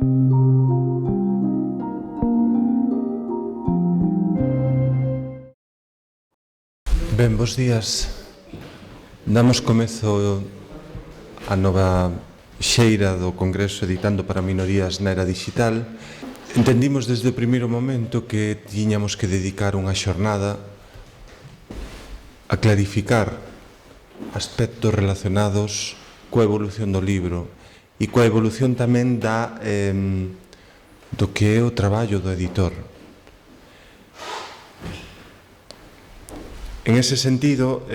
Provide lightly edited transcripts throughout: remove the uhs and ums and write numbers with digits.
Ben, bos días. Damos comezo a nova xeira do Congreso Editando para Minorías na Era Digital. Entendimos desde o primeiro momento que tiñamos que dedicar unha xornada a clarificar aspectos relacionados coa evolución do libro e coa evolución tamén do que é o traballo do editor. En ese sentido,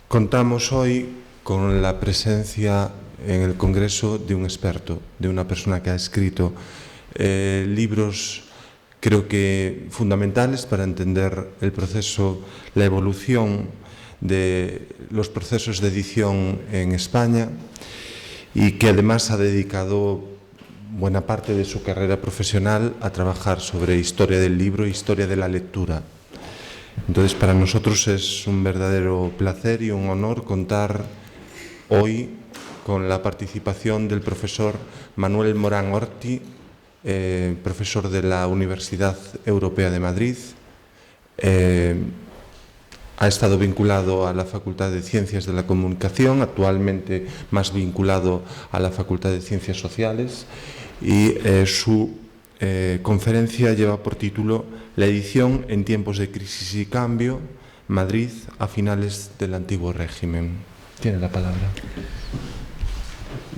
contamos hoy con la presencia en el Congreso de un experto, de una persona que ha escrito libros, creo que fundamentales para entender el proceso, la evolución de los procesos de edición en España y que además ha dedicado buena parte de su carrera profesional a trabajar sobre historia del libro e historia de la lectura. Entonces, para nosotros es un verdadero placer y un honor contar hoy con la participación del profesor Manuel Morán Orti, profesor de la Universidad Europea de Madrid. Ha estado vinculado a la Facultad de Ciencias de la Comunicación, actualmente más vinculado a la Facultad de Ciencias Sociales, y su conferencia lleva por título La edición en tiempos de crisis y cambio, Madrid a finales del antiguo régimen. Tiene la palabra.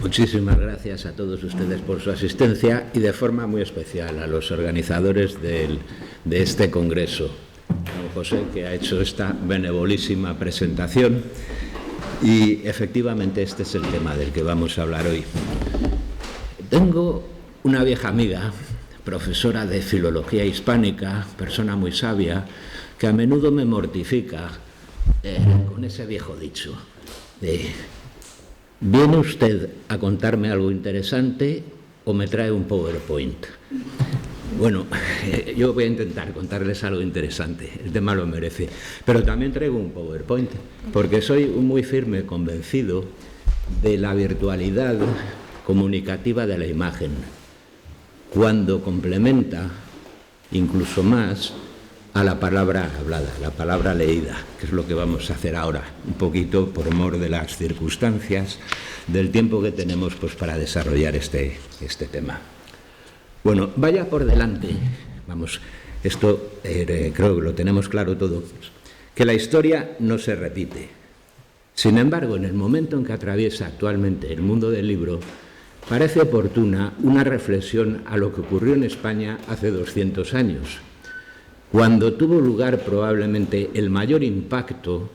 Muchísimas gracias a todos ustedes por su asistencia y de forma muy especial a los organizadores de este congreso. Don José, que ha hecho esta benevolísima presentación, y efectivamente este es el tema del que vamos a hablar hoy. Tengo una vieja amiga, profesora de filología hispánica, persona muy sabia, que a menudo me mortifica con ese viejo dicho de: ¿viene usted a contarme algo interesante o me trae un PowerPoint? Bueno, yo voy a intentar contarles algo interesante, el tema lo merece, pero también traigo un PowerPoint, porque soy un muy firme convencido de la virtualidad comunicativa de la imagen, cuando complementa incluso más a la palabra hablada, la palabra leída, que es lo que vamos a hacer ahora, un poquito por mor de las circunstancias, del tiempo que tenemos pues para desarrollar este tema. Bueno, vaya por delante, vamos, esto creo que lo tenemos claro todos, que la historia no se repite. Sin embargo, en el momento en que atraviesa actualmente el mundo del libro, parece oportuna una reflexión a lo que ocurrió en España hace 200 años, cuando tuvo lugar probablemente el mayor impacto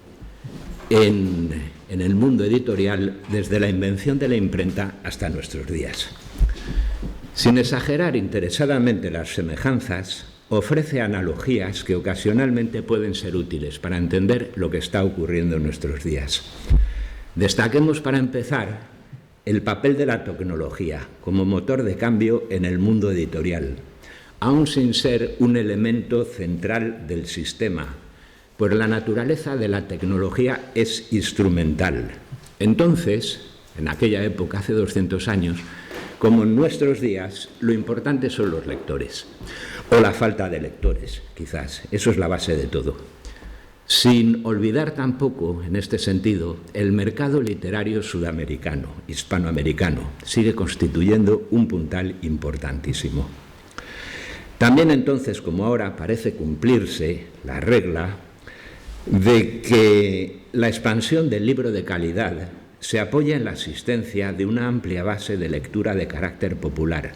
en el mundo editorial desde la invención de la imprenta hasta nuestros días. Sin exagerar interesadamente las semejanzas, ofrece analogías que ocasionalmente pueden ser útiles para entender lo que está ocurriendo en nuestros días. Destaquemos para empezar el papel de la tecnología como motor de cambio en el mundo editorial, aun sin ser un elemento central del sistema, pues la naturaleza de la tecnología es instrumental. Entonces, en aquella época, hace 200 años, como en nuestros días, lo importante son los lectores, o la falta de lectores, quizás. Eso es la base de todo. Sin olvidar tampoco, en este sentido, el mercado literario sudamericano, hispanoamericano, sigue constituyendo un puntal importantísimo. También entonces, como ahora, parece cumplirse la regla de que la expansión del libro de calidad se apoya en la existencia de una amplia base de lectura de carácter popular,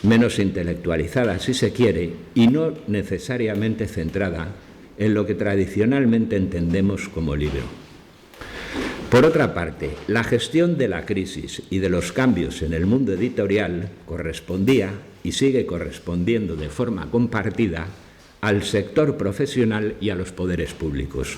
menos intelectualizada si se quiere, y no necesariamente centrada en lo que tradicionalmente entendemos como libro. Por otra parte, la gestión de la crisis y de los cambios en el mundo editorial correspondía y sigue correspondiendo de forma compartida al sector profesional y a los poderes públicos.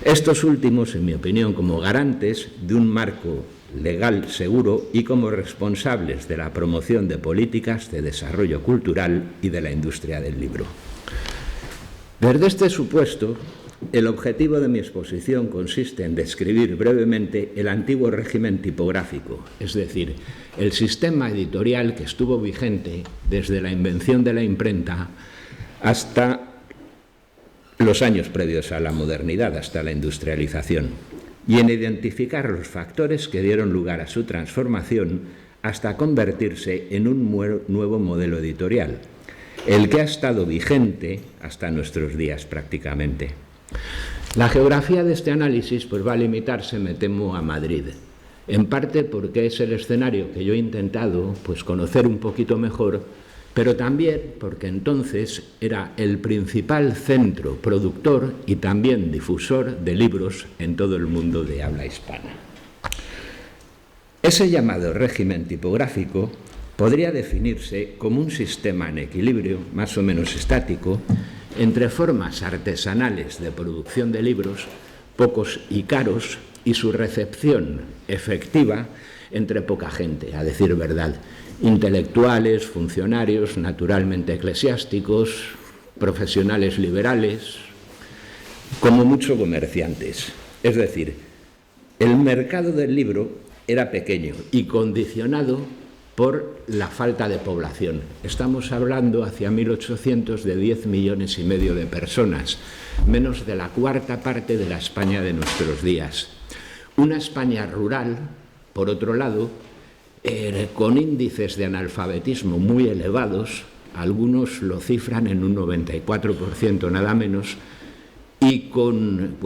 Estos últimos, en mi opinión, como garantes de un marco legal seguro y como responsables de la promoción de políticas de desarrollo cultural y de la industria del libro. Desde este supuesto, el objetivo de mi exposición consiste en describir brevemente el antiguo régimen tipográfico, es decir, el sistema editorial que estuvo vigente desde la invención de la imprenta hasta los años previos a la modernidad, hasta la industrialización, y en identificar los factores que dieron lugar a su transformación hasta convertirse en un nuevo modelo editorial, el que ha estado vigente hasta nuestros días prácticamente. La geografía de este análisis pues va a limitarse, me temo, a Madrid, en parte porque es el escenario que yo he intentado pues conocer un poquito mejor, pero también porque entonces era el principal centro productor y también difusor de libros en todo el mundo de habla hispana. Ese llamado régimen tipográfico podría definirse como un sistema en equilibrio, más o menos estático, entre formas artesanales de producción de libros, pocos y caros, y su recepción efectiva entre poca gente, a decir verdad, intelectuales, funcionarios, naturalmente eclesiásticos, profesionales liberales, como mucho comerciantes. Es decir, el mercado del libro era pequeño y condicionado por la falta de población. Estamos hablando hacia 1800 de 10,5 millones de personas, menos de la cuarta parte de la España de nuestros días. Una España rural, por otro lado, con índices de analfabetismo muy elevados, algunos lo cifran en un 94% nada menos, y con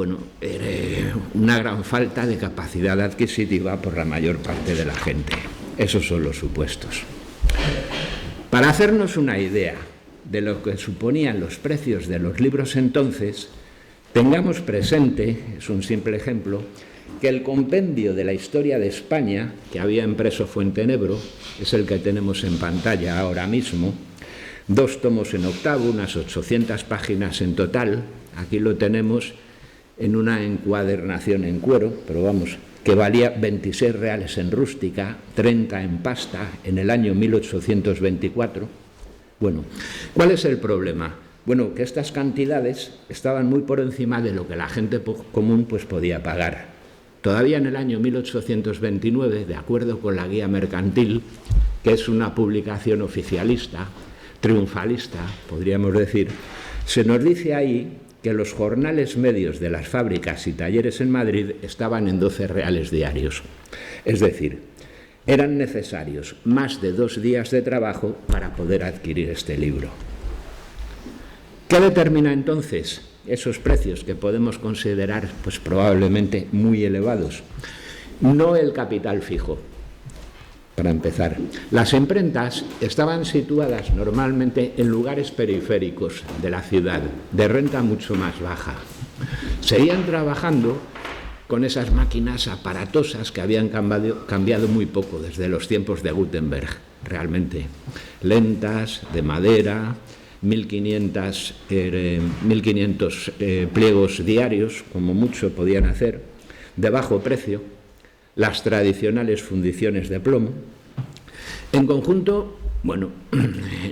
una gran falta de capacidad adquisitiva por la mayor parte de la gente. Esos son los supuestos. Para hacernos una idea de lo que suponían los precios de los libros entonces, tengamos presente, es un simple ejemplo, que el compendio de la historia de España, que había impreso Fuentenebro, es el que tenemos en pantalla ahora mismo, 2 tomos en octavo, unas 800 páginas en total. Aquí lo tenemos en una encuadernación en cuero, pero vamos, que valía 26 reales en rústica, 30 en pasta, en el año 1824. Bueno, ¿cuál es el problema? Bueno, que estas cantidades estaban muy por encima de lo que la gente común pues podía pagar. Todavía en el año 1829, de acuerdo con la Guía Mercantil, que es una publicación oficialista, triunfalista, podríamos decir, se nos dice ahí que los jornales medios de las fábricas y talleres en Madrid estaban en 12 reales diarios. Es decir, eran necesarios más de 2 días de trabajo para poder adquirir este libro. ¿Qué determina entonces esos precios que podemos considerar pues probablemente muy elevados? No el capital fijo. Para empezar, las imprentas estaban situadas normalmente en lugares periféricos de la ciudad, de renta mucho más baja. Seguían trabajando con esas máquinas aparatosas que habían cambiado muy poco desde los tiempos de Gutenberg, realmente. Lentas, de madera, 1500 pliegos diarios, como mucho podían hacer, de bajo precio, las tradicionales fundiciones de plomo. En conjunto, bueno,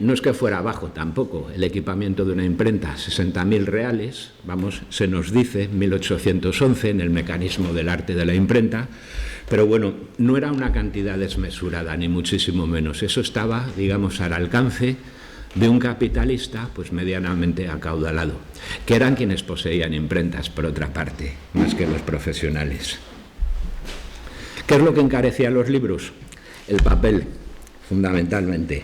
no es que fuera bajo tampoco el equipamiento de una imprenta, 60.000 reales, vamos, se nos dice, 1811 en el mecanismo del arte de la imprenta, pero bueno, no era una cantidad desmesurada, ni muchísimo menos. Eso estaba, digamos, al alcance de un capitalista pues medianamente acaudalado, que eran quienes poseían imprentas, por otra parte, más que los profesionales. ¿Qué es lo que encarecía los libros? El papel, fundamentalmente.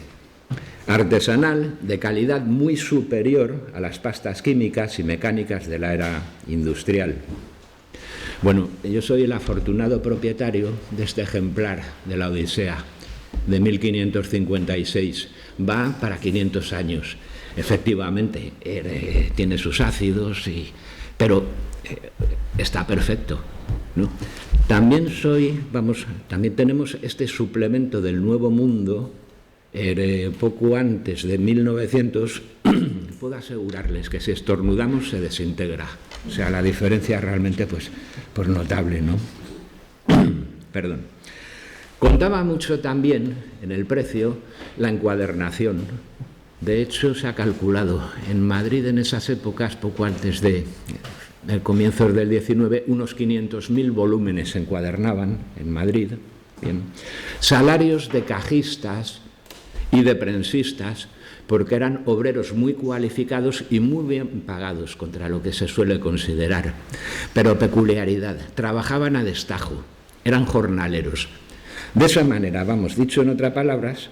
Artesanal, de calidad muy superior a las pastas químicas y mecánicas de la era industrial. Bueno, yo soy el afortunado propietario de este ejemplar de la Odisea, de 1556. Va para 500 años. Efectivamente, tiene sus ácidos, pero está perfecto, ¿no? También también tenemos este suplemento del Nuevo Mundo, poco antes de 1900, puedo asegurarles que si estornudamos se desintegra. O sea, la diferencia realmente pues notable, ¿no? Perdón. Contaba mucho también en el precio la encuadernación. De hecho, se ha calculado en Madrid en esas épocas, poco antes de comienzos del 19, unos 500.000 volúmenes se encuadernaban en Madrid. Bien. Salarios de cajistas y de prensistas, porque eran obreros muy cualificados y muy bien pagados contra lo que se suele considerar. Pero peculiaridad, trabajaban a destajo, eran jornaleros. De esa manera, vamos, dicho en otras palabras,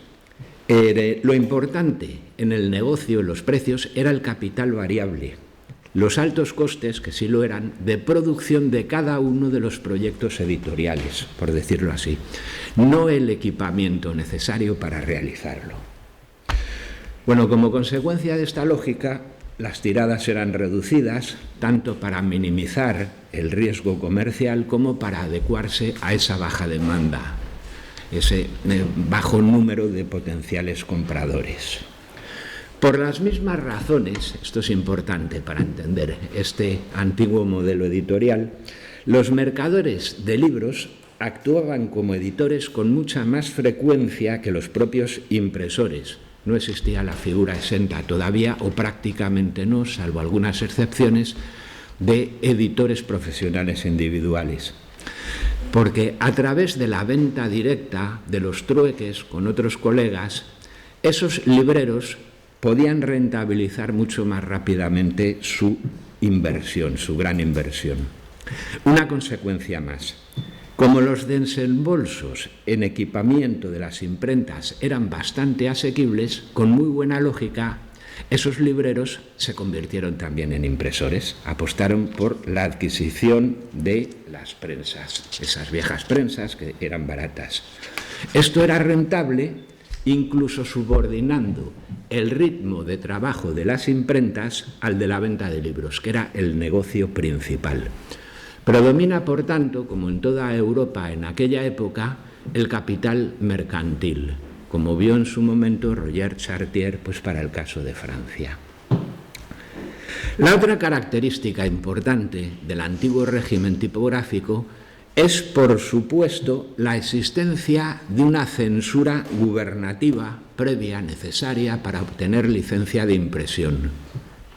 lo importante en el negocio, en los precios, era el capital variable, los altos costes, que sí lo eran, de producción de cada uno de los proyectos editoriales, por decirlo así, no el equipamiento necesario para realizarlo. Bueno, como consecuencia de esta lógica, las tiradas eran reducidas, tanto para minimizar el riesgo comercial como para adecuarse a esa baja demanda, ese bajo número de potenciales compradores. Por las mismas razones, esto es importante para entender este antiguo modelo editorial, los mercaderes de libros actuaban como editores con mucha más frecuencia que los propios impresores. No existía la figura exenta todavía, o prácticamente no, salvo algunas excepciones, de editores profesionales individuales. Porque a través de la venta directa, de los trueques con otros colegas, esos libreros podían rentabilizar mucho más rápidamente su inversión, su gran inversión. Una consecuencia más. Como los desembolsos en equipamiento de las imprentas eran bastante asequibles, con muy buena lógica, esos libreros se convirtieron también en impresores, apostaron por la adquisición de las prensas, esas viejas prensas que eran baratas. Esto era rentable, incluso subordinando el ritmo de trabajo de las imprentas al de la venta de libros, que era el negocio principal. Predomina, por tanto, como en toda Europa en aquella época, el capital mercantil, como vio en su momento Roger Chartier, pues para el caso de Francia. La otra característica importante del antiguo régimen tipográfico es, por supuesto, la existencia de una censura gubernativa previa necesaria para obtener licencia de impresión.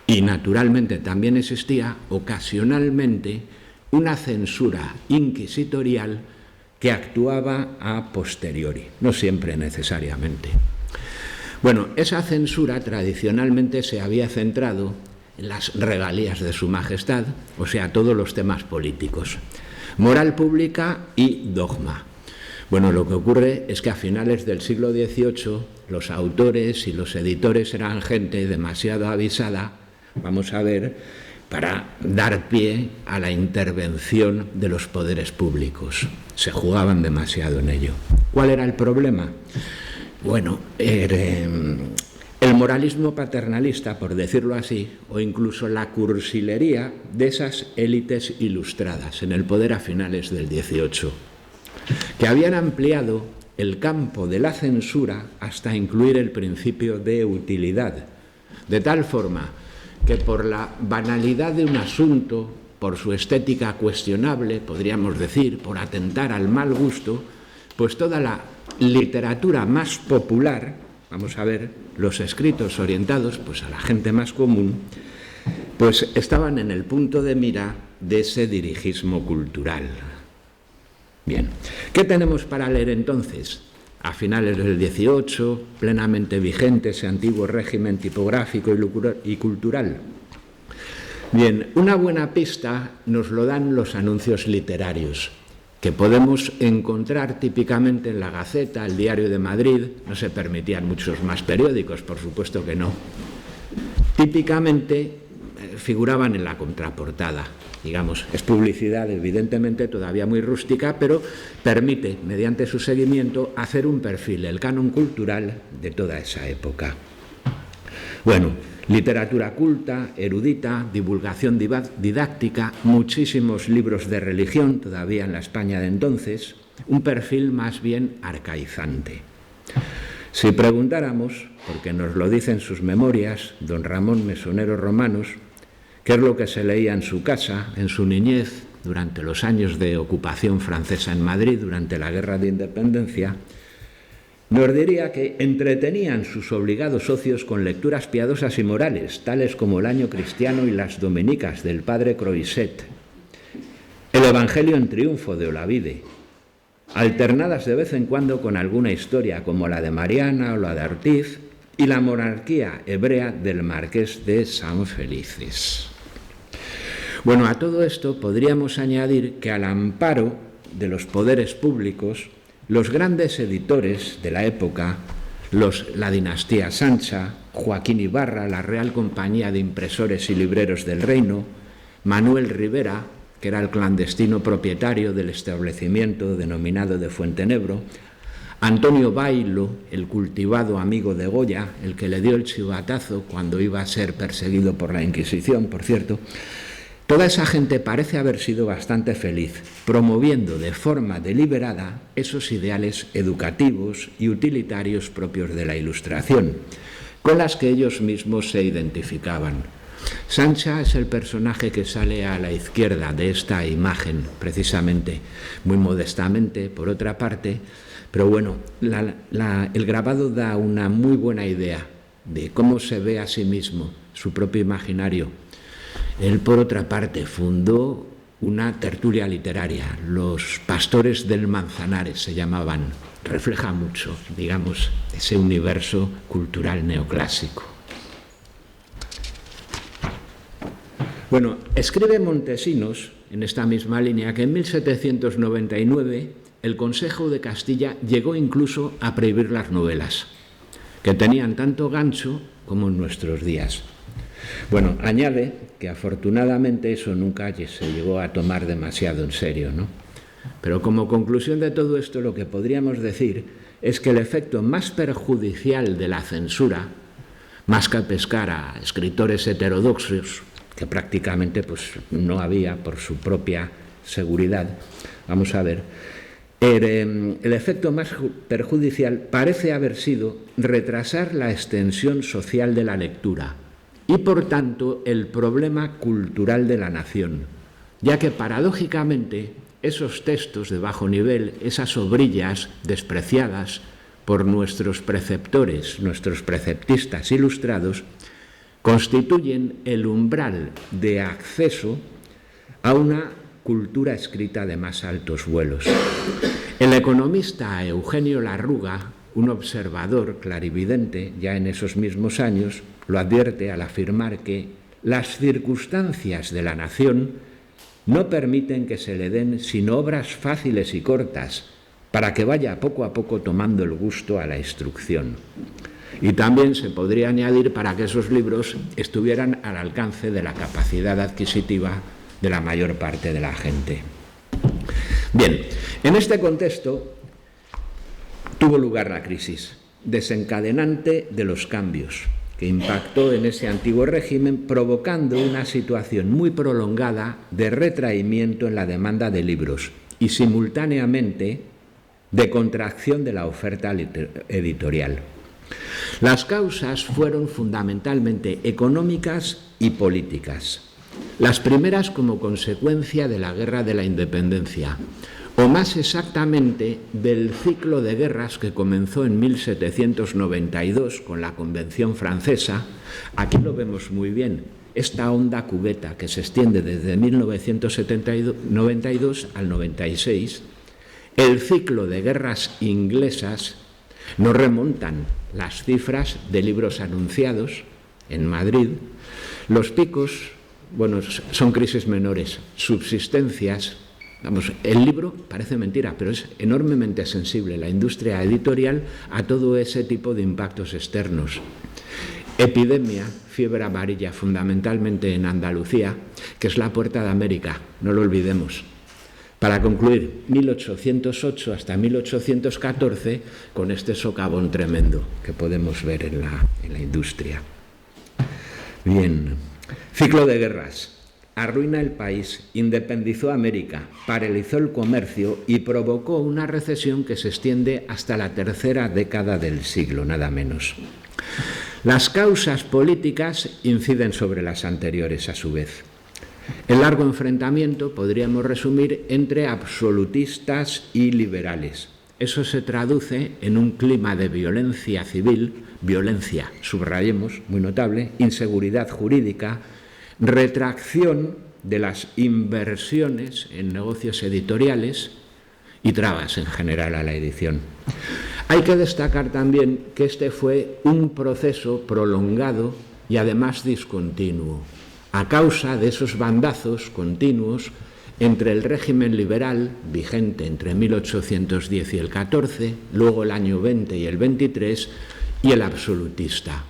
Y, naturalmente, también existía ocasionalmente una censura inquisitorial que actuaba a posteriori, no siempre necesariamente. Bueno, esa censura tradicionalmente se había centrado en las regalías de Su Majestad, o sea, todos los temas políticos, moral pública y dogma. Bueno, lo que ocurre es que a finales del siglo XVIII los autores y los editores eran gente demasiado avisada, vamos a ver, para dar pie a la intervención de los poderes públicos. Se jugaban demasiado en ello. ¿Cuál era el problema? Bueno, el moralismo paternalista, por decirlo así, o incluso la cursilería de esas élites ilustradas en el poder a finales del XVIII, que habían ampliado el campo de la censura hasta incluir el principio de utilidad, de tal forma que por la banalidad de un asunto, por su estética cuestionable, podríamos decir, por atentar al mal gusto, pues toda la literatura más popular, vamos a ver, los escritos orientados pues a la gente más común, pues estaban en el punto de mira de ese dirigismo cultural. Bien, ¿qué tenemos para leer entonces? A finales del XVIII, plenamente vigente ese antiguo régimen tipográfico y cultural. Bien, una buena pista nos lo dan los anuncios literarios, que podemos encontrar típicamente en la Gaceta, el Diario de Madrid. No se permitían muchos más periódicos, por supuesto que no. Típicamente figuraban en la contraportada. Digamos, es publicidad evidentemente todavía muy rústica, pero permite, mediante su seguimiento, hacer un perfil, el canon cultural de toda esa época. Bueno, literatura culta, erudita, divulgación didáctica, muchísimos libros de religión todavía en la España de entonces, un perfil más bien arcaizante. Si preguntáramos, porque nos lo dicen sus memorias, don Ramón Mesonero Romanos, qué es lo que se leía en su casa, en su niñez, durante los años de ocupación francesa en Madrid, durante la Guerra de Independencia, nos diría que entretenían sus obligados ocios con lecturas piadosas y morales, tales como el Año Cristiano y las Dominicas del padre Croiset, el Evangelio en Triunfo de Olavide, alternadas de vez en cuando con alguna historia como la de Mariana o la de Ortiz, y la monarquía hebrea del marqués de Sanfelices. Bueno, a todo esto podríamos añadir que al amparo de los poderes públicos, los grandes editores de la época, la dinastía Sancha, Joaquín Ibarra, la Real Compañía de Impresores y Libreros del Reino, Manuel Rivera, que era el clandestino propietario del establecimiento denominado de Fuentenebro, Antonio Bailo, el cultivado amigo de Goya, el que le dio el chivatazo cuando iba a ser perseguido por la Inquisición, por cierto, toda esa gente parece haber sido bastante feliz, promoviendo de forma deliberada esos ideales educativos y utilitarios propios de la Ilustración, con las que ellos mismos se identificaban. Sancha es el personaje que sale a la izquierda de esta imagen, precisamente, muy modestamente, por otra parte, pero bueno, el grabado da una muy buena idea de cómo se ve a sí mismo, su propio imaginario. Él, por otra parte, fundó una tertulia literaria, los Pastores del Manzanares se llamaban. Refleja mucho, digamos, ese universo cultural neoclásico. Bueno, escribe Montesinos, en esta misma línea, que en 1799 el Consejo de Castilla llegó incluso a prohibir las novelas, que tenían tanto gancho como en nuestros días. Bueno, añade que afortunadamente eso nunca se llegó a tomar demasiado en serio, ¿no? Pero como conclusión de todo esto, lo que podríamos decir es que el efecto más perjudicial de la censura, más que pescar a escritores heterodoxos, que prácticamente pues, no había por su propia seguridad, vamos a ver, el efecto más perjudicial parece haber sido retrasar la extensión social de la lectura y, por tanto, el problema cultural de la nación, ya que, paradójicamente, esos textos de bajo nivel, esas obrillas despreciadas por nuestros preceptores, nuestros preceptistas ilustrados, constituyen el umbral de acceso a una cultura escrita de más altos vuelos. El economista Eugenio Larruga, un observador clarividente ya en esos mismos años, lo advierte al afirmar que las circunstancias de la nación no permiten que se le den sino obras fáciles y cortas para que vaya poco a poco tomando el gusto a la instrucción. Y también se podría añadir para que esos libros estuvieran al alcance de la capacidad adquisitiva de la mayor parte de la gente. Bien, en este contexto tuvo lugar la crisis, desencadenante de los cambios, que impactó en ese antiguo régimen, provocando una situación muy prolongada de retraimiento en la demanda de libros y simultáneamente de contracción de la oferta editorial. Las causas fueron fundamentalmente económicas y políticas. Las primeras como consecuencia de la Guerra de la Independencia, o más exactamente del ciclo de guerras que comenzó en 1792 con la Convención Francesa. Aquí lo vemos muy bien, esta onda cubeta que se extiende desde 1992 al 96, el ciclo de guerras inglesas. Nos remontan las cifras de libros anunciados en Madrid. Los picos, bueno, son crisis menores, subsistencias. Vamos, el libro parece mentira, pero es enormemente sensible, la industria editorial, a todo ese tipo de impactos externos. Epidemia, fiebre amarilla, fundamentalmente en Andalucía, que es la puerta de América, no lo olvidemos. Para concluir, 1808 hasta 1814, con este socavón tremendo que podemos ver en la industria. Bien, ciclo de guerras. Arruina el país, independizó América, paralizó el comercio y provocó una recesión que se extiende hasta la tercera década del siglo, nada menos. Las causas políticas inciden sobre las anteriores a su vez. El largo enfrentamiento podríamos resumir entre absolutistas y liberales, eso se traduce en un clima de violencia civil, violencia, subrayemos, muy notable, inseguridad jurídica, retracción de las inversiones en negocios editoriales y trabas en general a la edición. Hay que destacar también que este fue un proceso prolongado y además discontinuo, a causa de esos bandazos continuos entre el régimen liberal, vigente entre 1810 y el 14, luego el año 20 y el 23, y el absolutista,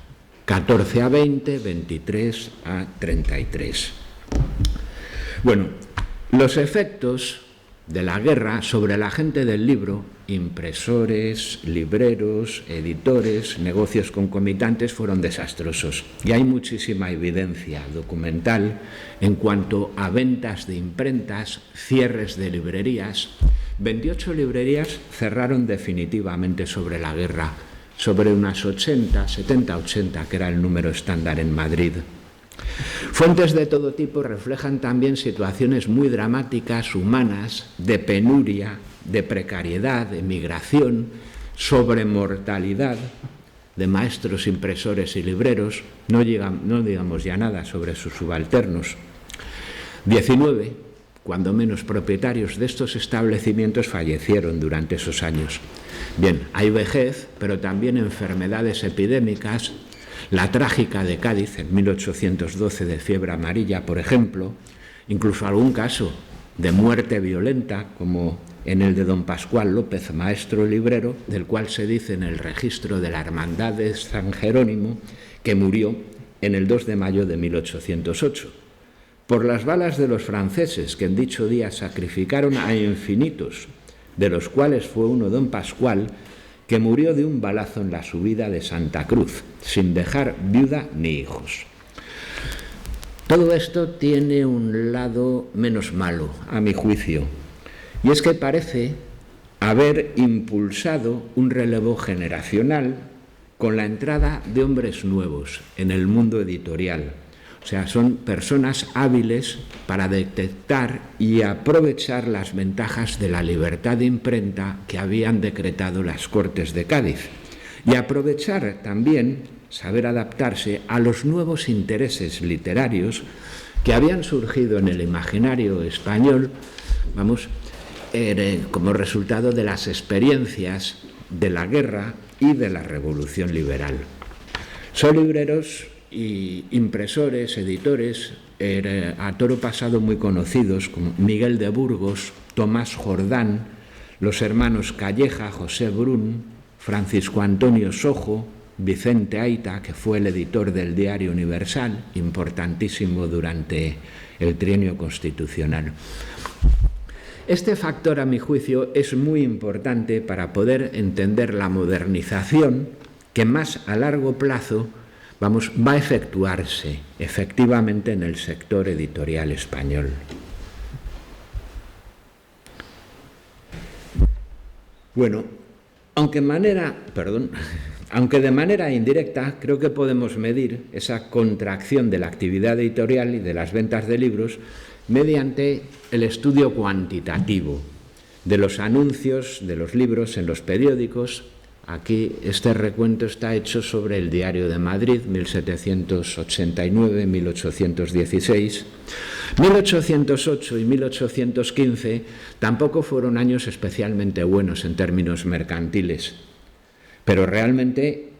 14 a 20, 23 a 33. Bueno, los efectos de la guerra sobre la gente del libro, impresores, libreros, editores, negocios concomitantes, fueron desastrosos. Y hay muchísima evidencia documental en cuanto a ventas de imprentas, cierres de librerías. 28 librerías cerraron definitivamente sobre la guerra, sobre unas 80, 70, 80, que era el número estándar en Madrid. Fuentes de todo tipo reflejan también situaciones muy dramáticas, humanas, de penuria, de precariedad, de migración, sobremortalidad de maestros, impresores y libreros, no digamos ya nada sobre sus subalternos. 19, cuando menos, propietarios de estos establecimientos fallecieron durante esos años. Bien, hay vejez, pero también enfermedades epidémicas. La trágica de Cádiz en 1812 de fiebre amarilla, por ejemplo, incluso algún caso de muerte violenta, como en el de don Pascual López, maestro librero, del cual se dice en el registro de la Hermandad de San Jerónimo que murió en el 2 de mayo de 1808. Por las balas de los franceses que en dicho día sacrificaron a infinitos, de los cuales fue uno don Pascual, que murió de un balazo en la subida de Santa Cruz, sin dejar viuda ni hijos. Todo esto tiene un lado menos malo, a mi juicio, y es que parece haber impulsado un relevo generacional con la entrada de hombres nuevos en el mundo editorial. O sea, son personas hábiles para detectar y aprovechar las ventajas de la libertad de imprenta que habían decretado las Cortes de Cádiz. Y aprovechar también, saber adaptarse a los nuevos intereses literarios que habían surgido en el imaginario español, como resultado de las experiencias de la guerra y de la Revolución Liberal. Son libreros y impresores, editores, a toro pasado muy conocidos, como Miguel de Burgos, Tomás Jordán, los hermanos Calleja, José Brún, Francisco Antonio Sojo, Vicente Aita, que fue el editor del Diario Universal, importantísimo durante el trienio constitucional. Este factor, a mi juicio, es muy importante para poder entender la modernización que más a largo plazo va a efectuarse efectivamente en el sector editorial español. Bueno, aunque de manera indirecta, creo que podemos medir esa contracción de la actividad editorial y de las ventas de libros mediante el estudio cuantitativo de los anuncios de los libros en los periódicos. Aquí este recuento está hecho sobre el Diario de Madrid, 1789-1816. 1808 y 1815 tampoco fueron años especialmente buenos en términos mercantiles, pero realmente,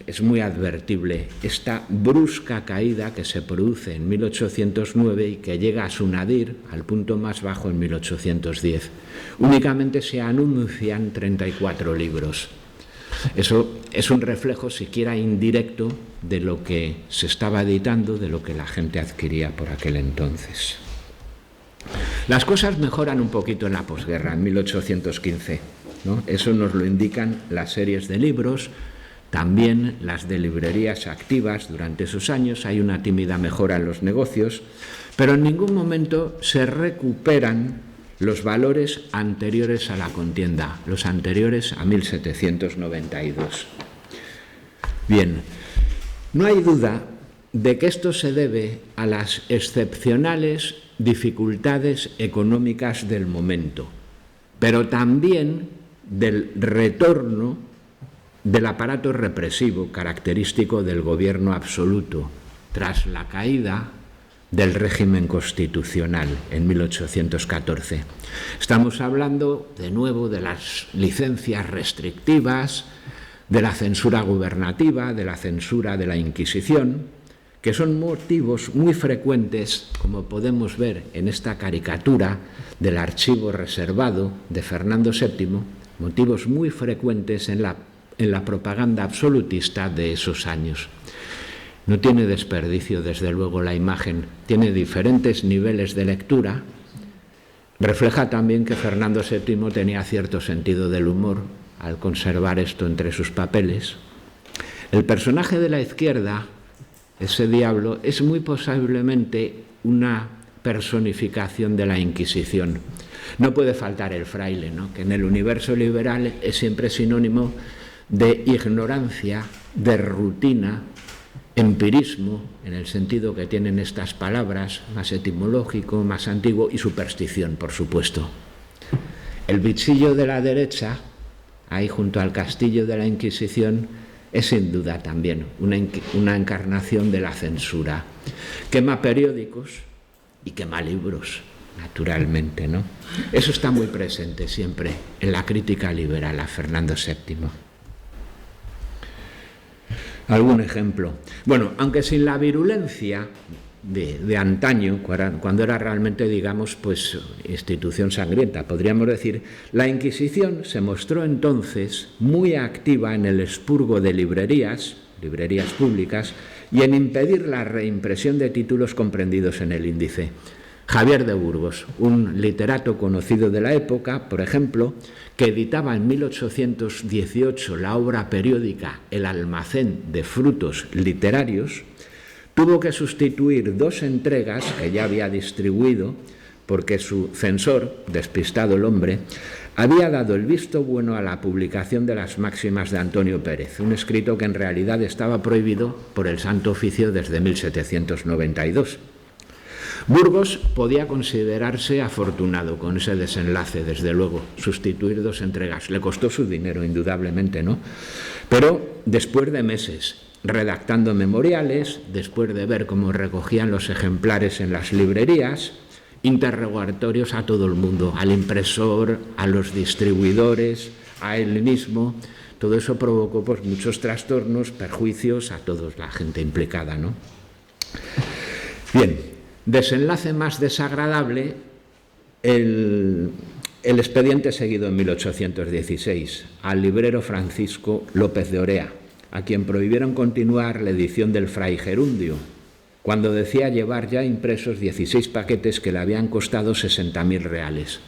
es muy advertible esta brusca caída que se produce en 1809 y que llega a su nadir, al punto más bajo, en 1810. Únicamente se anuncian 34 libros. Eso es un reflejo, siquiera indirecto, de lo que se estaba editando, de lo que la gente adquiría por aquel entonces. Las cosas mejoran un poquito en la posguerra, en 1815, ¿no? Eso nos lo indican las series de libros, también las de librerías activas durante esos años. Hay una tímida mejora en los negocios, pero en ningún momento se recuperan los valores anteriores a la contienda, los anteriores a 1792. Bien, no hay duda de que esto se debe a las excepcionales dificultades económicas del momento, pero también del retorno del aparato represivo característico del gobierno absoluto tras la caída del régimen constitucional en 1814. Estamos hablando de nuevo de las licencias restrictivas, de la censura gubernativa, de la censura de la Inquisición, que son motivos muy frecuentes, como podemos ver en esta caricatura del archivo reservado de Fernando VII, motivos muy frecuentes en la propaganda absolutista de esos años. No tiene desperdicio, desde luego, la imagen. Tiene diferentes niveles de lectura. Refleja también que Fernando VII tenía cierto sentido del humor al conservar esto entre sus papeles. El personaje de la izquierda, ese diablo, es muy posiblemente una personificación de la Inquisición. No puede faltar el fraile, ¿no?, que en el universo liberal es siempre sinónimo de ignorancia, de rutina, empirismo, en el sentido que tienen estas palabras, más etimológico, más antiguo, y superstición, por supuesto. El bichillo de la derecha, ahí junto al castillo de la Inquisición, es sin duda también una encarnación de la censura. Quema periódicos y quema libros, naturalmente, ¿no? Eso está muy presente siempre en la crítica liberal a Fernando VII. ¿Algún ejemplo? Bueno, aunque sin la virulencia de antaño, cuando era realmente, digamos, pues institución sangrienta, podríamos decir, la Inquisición se mostró entonces muy activa en el expurgo de librerías públicas, y en impedir la reimpresión de títulos comprendidos en el índice. Javier de Burgos, un literato conocido de la época, por ejemplo, que editaba en 1818 la obra periódica El almacén de frutos literarios, tuvo que sustituir 2 entregas que ya había distribuido porque su censor, despistado el hombre, había dado el visto bueno a la publicación de las máximas de Antonio Pérez, un escrito que en realidad estaba prohibido por el Santo Oficio desde 1792. Burgos podía considerarse afortunado con ese desenlace, desde luego, sustituir 2 entregas. Le costó su dinero, indudablemente, ¿no? Pero después de meses redactando memoriales, después de ver cómo recogían los ejemplares en las librerías, interrogatorios a todo el mundo, al impresor, a los distribuidores, a él mismo, todo eso provocó pues muchos trastornos, perjuicios a toda la gente implicada, ¿no? Bien, desenlace más desagradable, el expediente seguido en 1816 al librero Francisco López de Orea, a quien prohibieron continuar la edición del Fray Gerundio, cuando decía llevar ya impresos 16 paquetes que le habían costado 60.000 reales.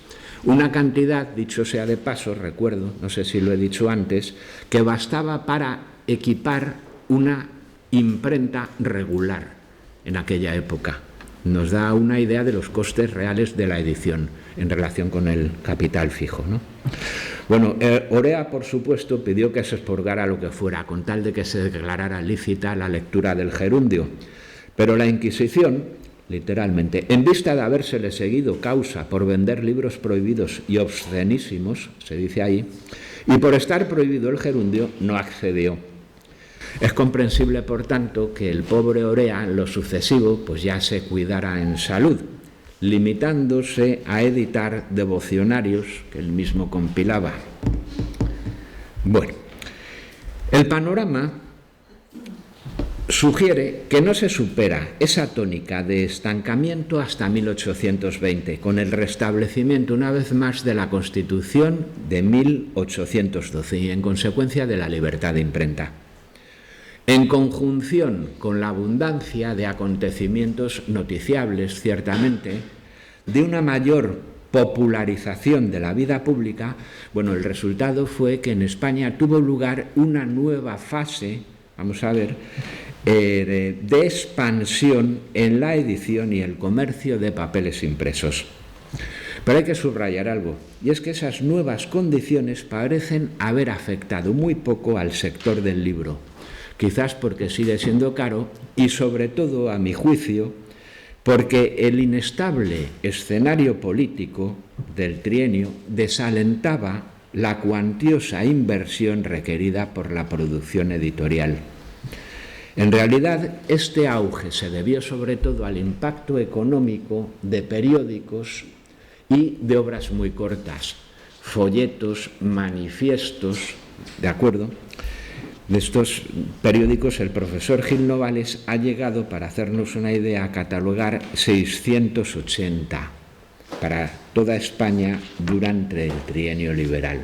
Una cantidad, dicho sea de paso, recuerdo, no sé si lo he dicho antes, que bastaba para equipar una imprenta regular en aquella época. Nos da una idea de los costes reales de la edición en relación con el capital fijo, ¿no? Bueno, Orea, por supuesto, pidió que se expurgara lo que fuera, con tal de que se declarara lícita la lectura del gerundio. Pero la Inquisición, literalmente, en vista de habérsele seguido causa por vender libros prohibidos y obscenísimos, se dice ahí, y por estar prohibido el gerundio, no accedió. Es comprensible, por tanto, que el pobre Orea, en lo sucesivo, pues ya se cuidara en salud, limitándose a editar devocionarios que él mismo compilaba. Bueno, el panorama sugiere que no se supera esa tónica de estancamiento hasta 1820, con el restablecimiento una vez más de la Constitución de 1812 y en consecuencia de la libertad de imprenta. En conjunción con la abundancia de acontecimientos noticiables, ciertamente, de una mayor popularización de la vida pública, bueno, el resultado fue que en España tuvo lugar una nueva fase, vamos a ver, de expansión en la edición y el comercio de papeles impresos. Pero hay que subrayar algo, y es que esas nuevas condiciones parecen haber afectado muy poco al sector del libro, quizás porque sigue siendo caro y, sobre todo, a mi juicio, porque el inestable escenario político del trienio desalentaba la cuantiosa inversión requerida por la producción editorial. En realidad, este auge se debió sobre todo al impacto económico de periódicos y de obras muy cortas, folletos, manifiestos, ¿de acuerdo? De estos periódicos, el profesor Gil Novales ha llegado, para hacernos una idea, a catalogar 680 para toda España durante el trienio liberal.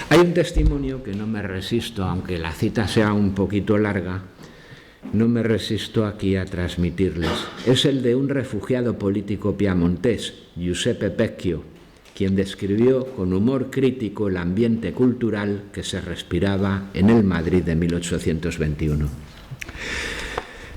Hay un testimonio que no me resisto, aunque la cita sea un poquito larga, no me resisto aquí a transmitirles. Es el de un refugiado político piamontés, Giuseppe Pecchio, quien describió con humor crítico el ambiente cultural que se respiraba en el Madrid de 1821.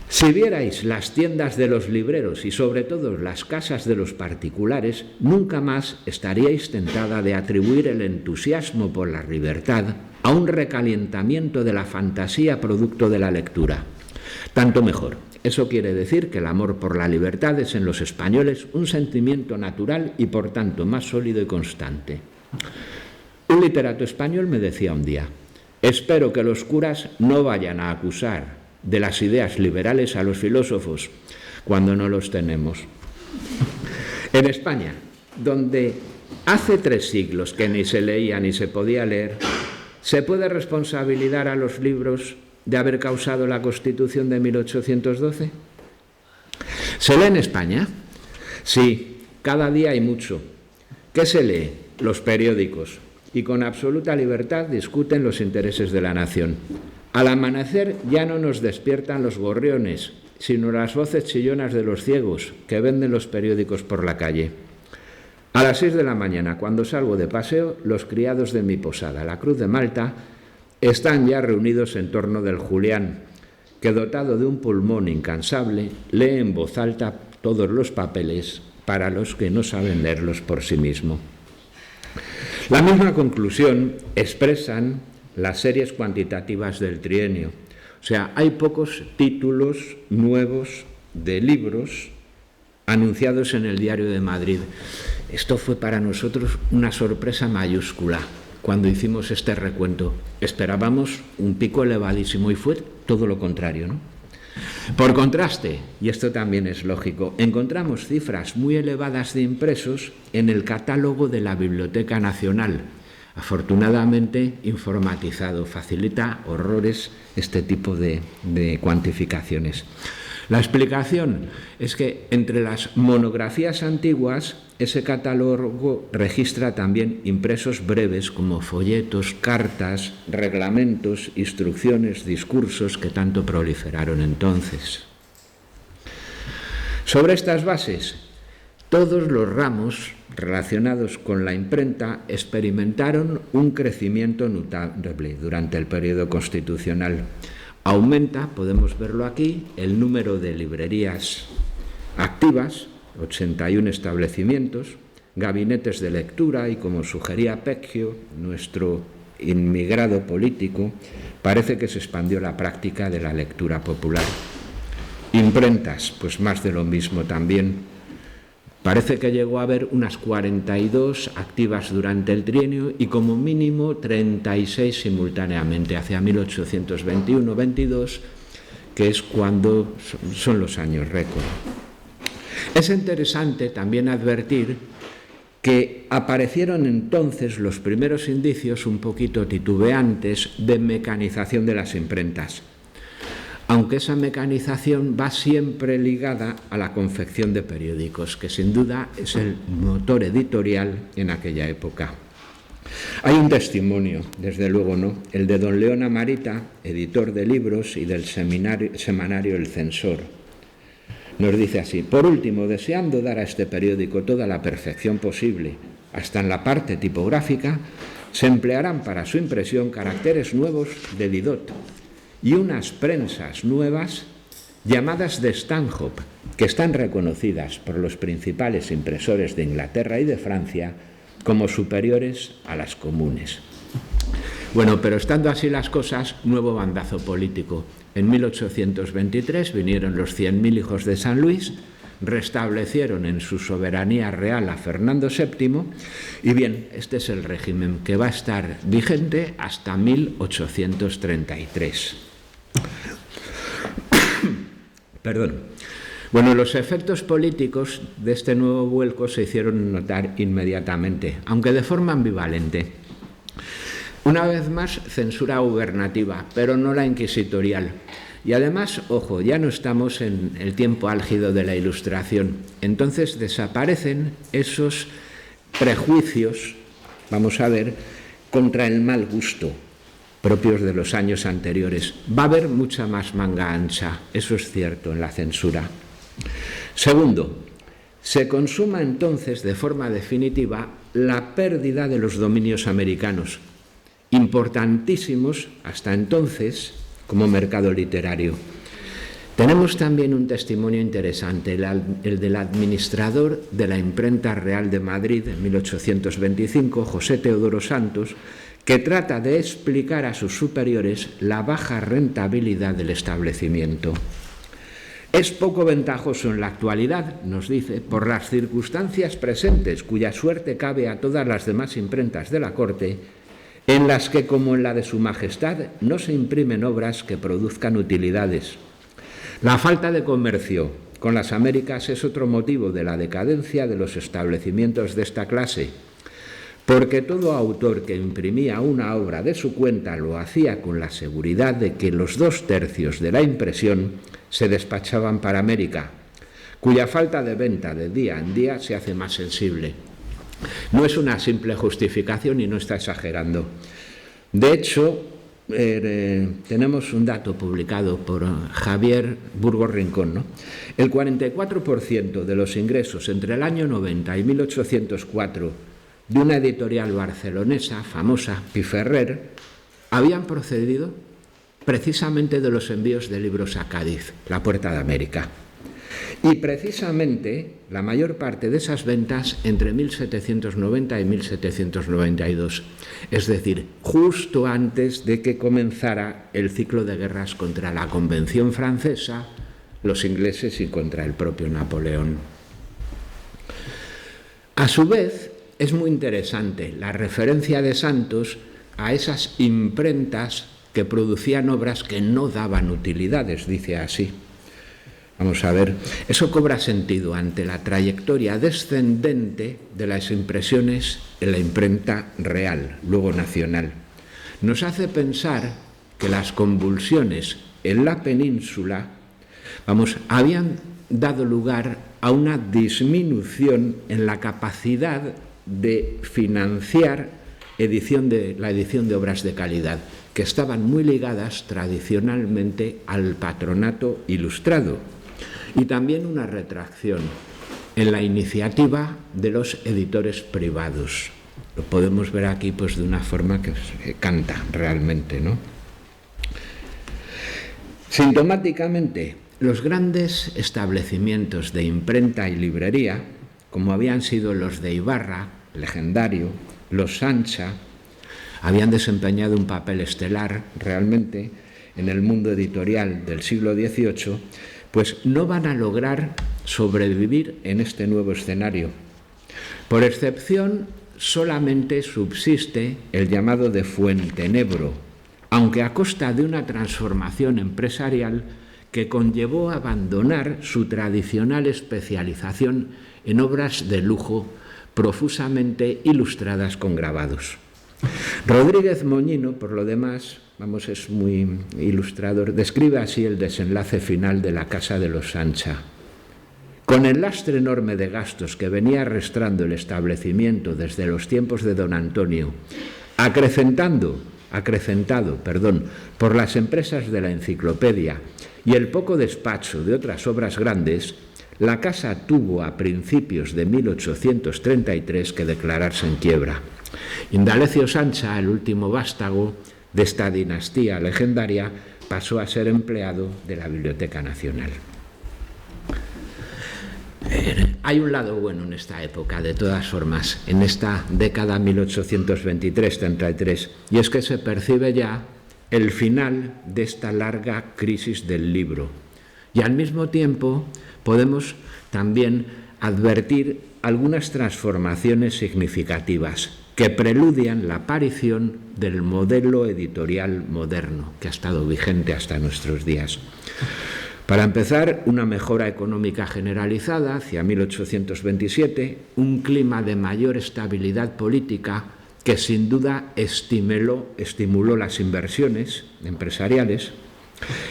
Si vierais las tiendas de los libreros y sobre todo las casas de los particulares, nunca más estaríais tentada de atribuir el entusiasmo por la libertad a un recalentamiento de la fantasía producto de la lectura. Tanto mejor. Eso quiere decir que el amor por la libertad es en los españoles un sentimiento natural y por tanto más sólido y constante. Un literato español me decía un día: espero que los curas no vayan a acusar de las ideas liberales a los filósofos cuando no los tenemos. En España, donde hace 3 siglos que ni se leía ni se podía leer, ¿se puede responsabilizar a los libros de haber causado la Constitución de 1812? ¿Se lee en España? Sí, cada día hay mucho. ¿Qué se lee? Los periódicos. Y con absoluta libertad discuten los intereses de la nación. Al amanecer ya no nos despiertan los gorriones, sino las voces chillonas de los ciegos que venden los periódicos por la calle. A las 6 de la mañana, cuando salgo de paseo, los criados de mi posada, la Cruz de Malta, están ya reunidos en torno del Julián, que, dotado de un pulmón incansable, lee en voz alta todos los papeles para los que no saben leerlos por sí mismo. La misma conclusión expresan las series cuantitativas del trienio. O sea, hay pocos títulos nuevos de libros anunciados en el Diario de Madrid. Esto fue para nosotros una sorpresa mayúscula cuando hicimos este recuento. Esperábamos un pico elevadísimo y fue todo lo contrario, ¿no? Por contraste, y esto también es lógico, encontramos cifras muy elevadas de impresos en el catálogo de la Biblioteca Nacional, afortunadamente informatizado, facilita horrores este tipo de cuantificaciones. La explicación es que entre las monografías antiguas, ese catálogo registra también impresos breves como folletos, cartas, reglamentos, instrucciones, discursos que tanto proliferaron entonces. Sobre estas bases, todos los ramos relacionados con la imprenta experimentaron un crecimiento notable durante el periodo constitucional. Aumenta, podemos verlo aquí, el número de librerías activas, 81 establecimientos, gabinetes de lectura y, como sugería Pecchio, nuestro inmigrado político, parece que se expandió la práctica de la lectura popular. Imprentas, pues más de lo mismo también. Parece que llegó a haber unas 42 activas durante el trienio y como mínimo 36 simultáneamente, hacia 1821-22, que es cuando son los años récord. Es interesante también advertir que aparecieron entonces los primeros indicios un poquito titubeantes de mecanización de las imprentas, aunque esa mecanización va siempre ligada a la confección de periódicos, que sin duda es el motor editorial en aquella época. Hay un testimonio, desde luego, ¿no?, el de don León Amarita, editor de libros y del semanario El Censor. Nos dice así: por último, deseando dar a este periódico toda la perfección posible, hasta en la parte tipográfica, se emplearán para su impresión caracteres nuevos de Didot y unas prensas nuevas llamadas de Stanhope, que están reconocidas por los principales impresores de Inglaterra y de Francia como superiores a las comunes. Bueno, pero estando así las cosas, nuevo bandazo político. En 1823 vinieron los 100.000 hijos de San Luis, restablecieron en su soberanía real a Fernando VII, y bien, este es el régimen que va a estar vigente hasta 1833. Perdón. Bueno, los efectos políticos de este nuevo vuelco se hicieron notar inmediatamente, aunque de forma ambivalente. Una vez más, censura gubernativa, pero no la inquisitorial. Y además, ojo, ya no estamos en el tiempo álgido de la Ilustración. Entonces desaparecen esos prejuicios, vamos a ver, contra el mal gusto, propios de los años anteriores. Va a haber mucha más manga ancha, eso es cierto, en la censura. Segundo, se consuma entonces de forma definitiva la pérdida de los dominios americanos, importantísimos hasta entonces como mercado literario. Tenemos también un testimonio interesante, el del administrador de la Imprenta Real de Madrid en 1825, José Teodoro Santos, que trata de explicar a sus superiores la baja rentabilidad del establecimiento. Es poco ventajoso en la actualidad, nos dice, por las circunstancias presentes, cuya suerte cabe a todas las demás imprentas de la corte, en las que, como en la de su majestad, no se imprimen obras que produzcan utilidades. La falta de comercio con las Américas es otro motivo de la decadencia de los establecimientos de esta clase, porque todo autor que imprimía una obra de su cuenta lo hacía con la seguridad de que los 2/3 de la impresión se despachaban para América, cuya falta de venta de día en día se hace más sensible. No es una simple justificación y no está exagerando. De hecho, tenemos un dato publicado por Javier Burgos Rincón, ¿no? El 44% de los ingresos entre el año 90 y 1804 de una editorial barcelonesa famosa, Piferrer, habían procedido precisamente de los envíos de libros a Cádiz, la Puerta de América. Y precisamente la mayor parte de esas ventas entre 1790 y 1792, es decir, justo antes de que comenzara el ciclo de guerras contra la Convención Francesa, los ingleses y contra el propio Napoleón. A su vez, es muy interesante la referencia de Santos a esas imprentas que producían obras que no daban utilidades, dice así. Vamos a ver, eso cobra sentido ante la trayectoria descendente de las impresiones en la imprenta real, luego nacional. Nos hace pensar que las convulsiones en la península, habían dado lugar a una disminución en la capacidad de financiar la edición de obras de calidad, que estaban muy ligadas tradicionalmente al patronato ilustrado, y también una retracción en la iniciativa de los editores privados. Lo podemos ver aquí pues de una forma que canta realmente, ¿no? Sintomáticamente, los grandes establecimientos de imprenta y librería, como habían sido los de Ibarra, Legendario, los Sancha, habían desempeñado un papel estelar realmente en el mundo editorial del siglo XVIII, pues no van a lograr sobrevivir en este nuevo escenario. Por excepción, solamente subsiste el llamado de Fuentenebro, aunque a costa de una transformación empresarial que conllevó a abandonar su tradicional especialización en obras de lujo profusamente ilustradas con grabados. Rodríguez Moñino, por lo demás, es muy ilustrador, describe así el desenlace final de la Casa de los Sancha. Con el lastre enorme de gastos que venía arrastrando el establecimiento desde los tiempos de don Antonio, acrecentado por las empresas de la enciclopedia y el poco despacho de otras obras grandes, la casa tuvo a principios de 1833 que declararse en quiebra. Indalecio Sancha, el último vástago de esta dinastía legendaria, pasó a ser empleado de la Biblioteca Nacional. Hay un lado bueno en esta época, de todas formas, en esta década 1823-33, y es que se percibe ya el final de esta larga crisis del libro Y al mismo tiempo podemos también advertir algunas transformaciones significativas que preludian la aparición del modelo editorial moderno que ha estado vigente hasta nuestros días. Para empezar, una mejora económica generalizada hacia 1827, un clima de mayor estabilidad política que sin duda estimuló las inversiones empresariales,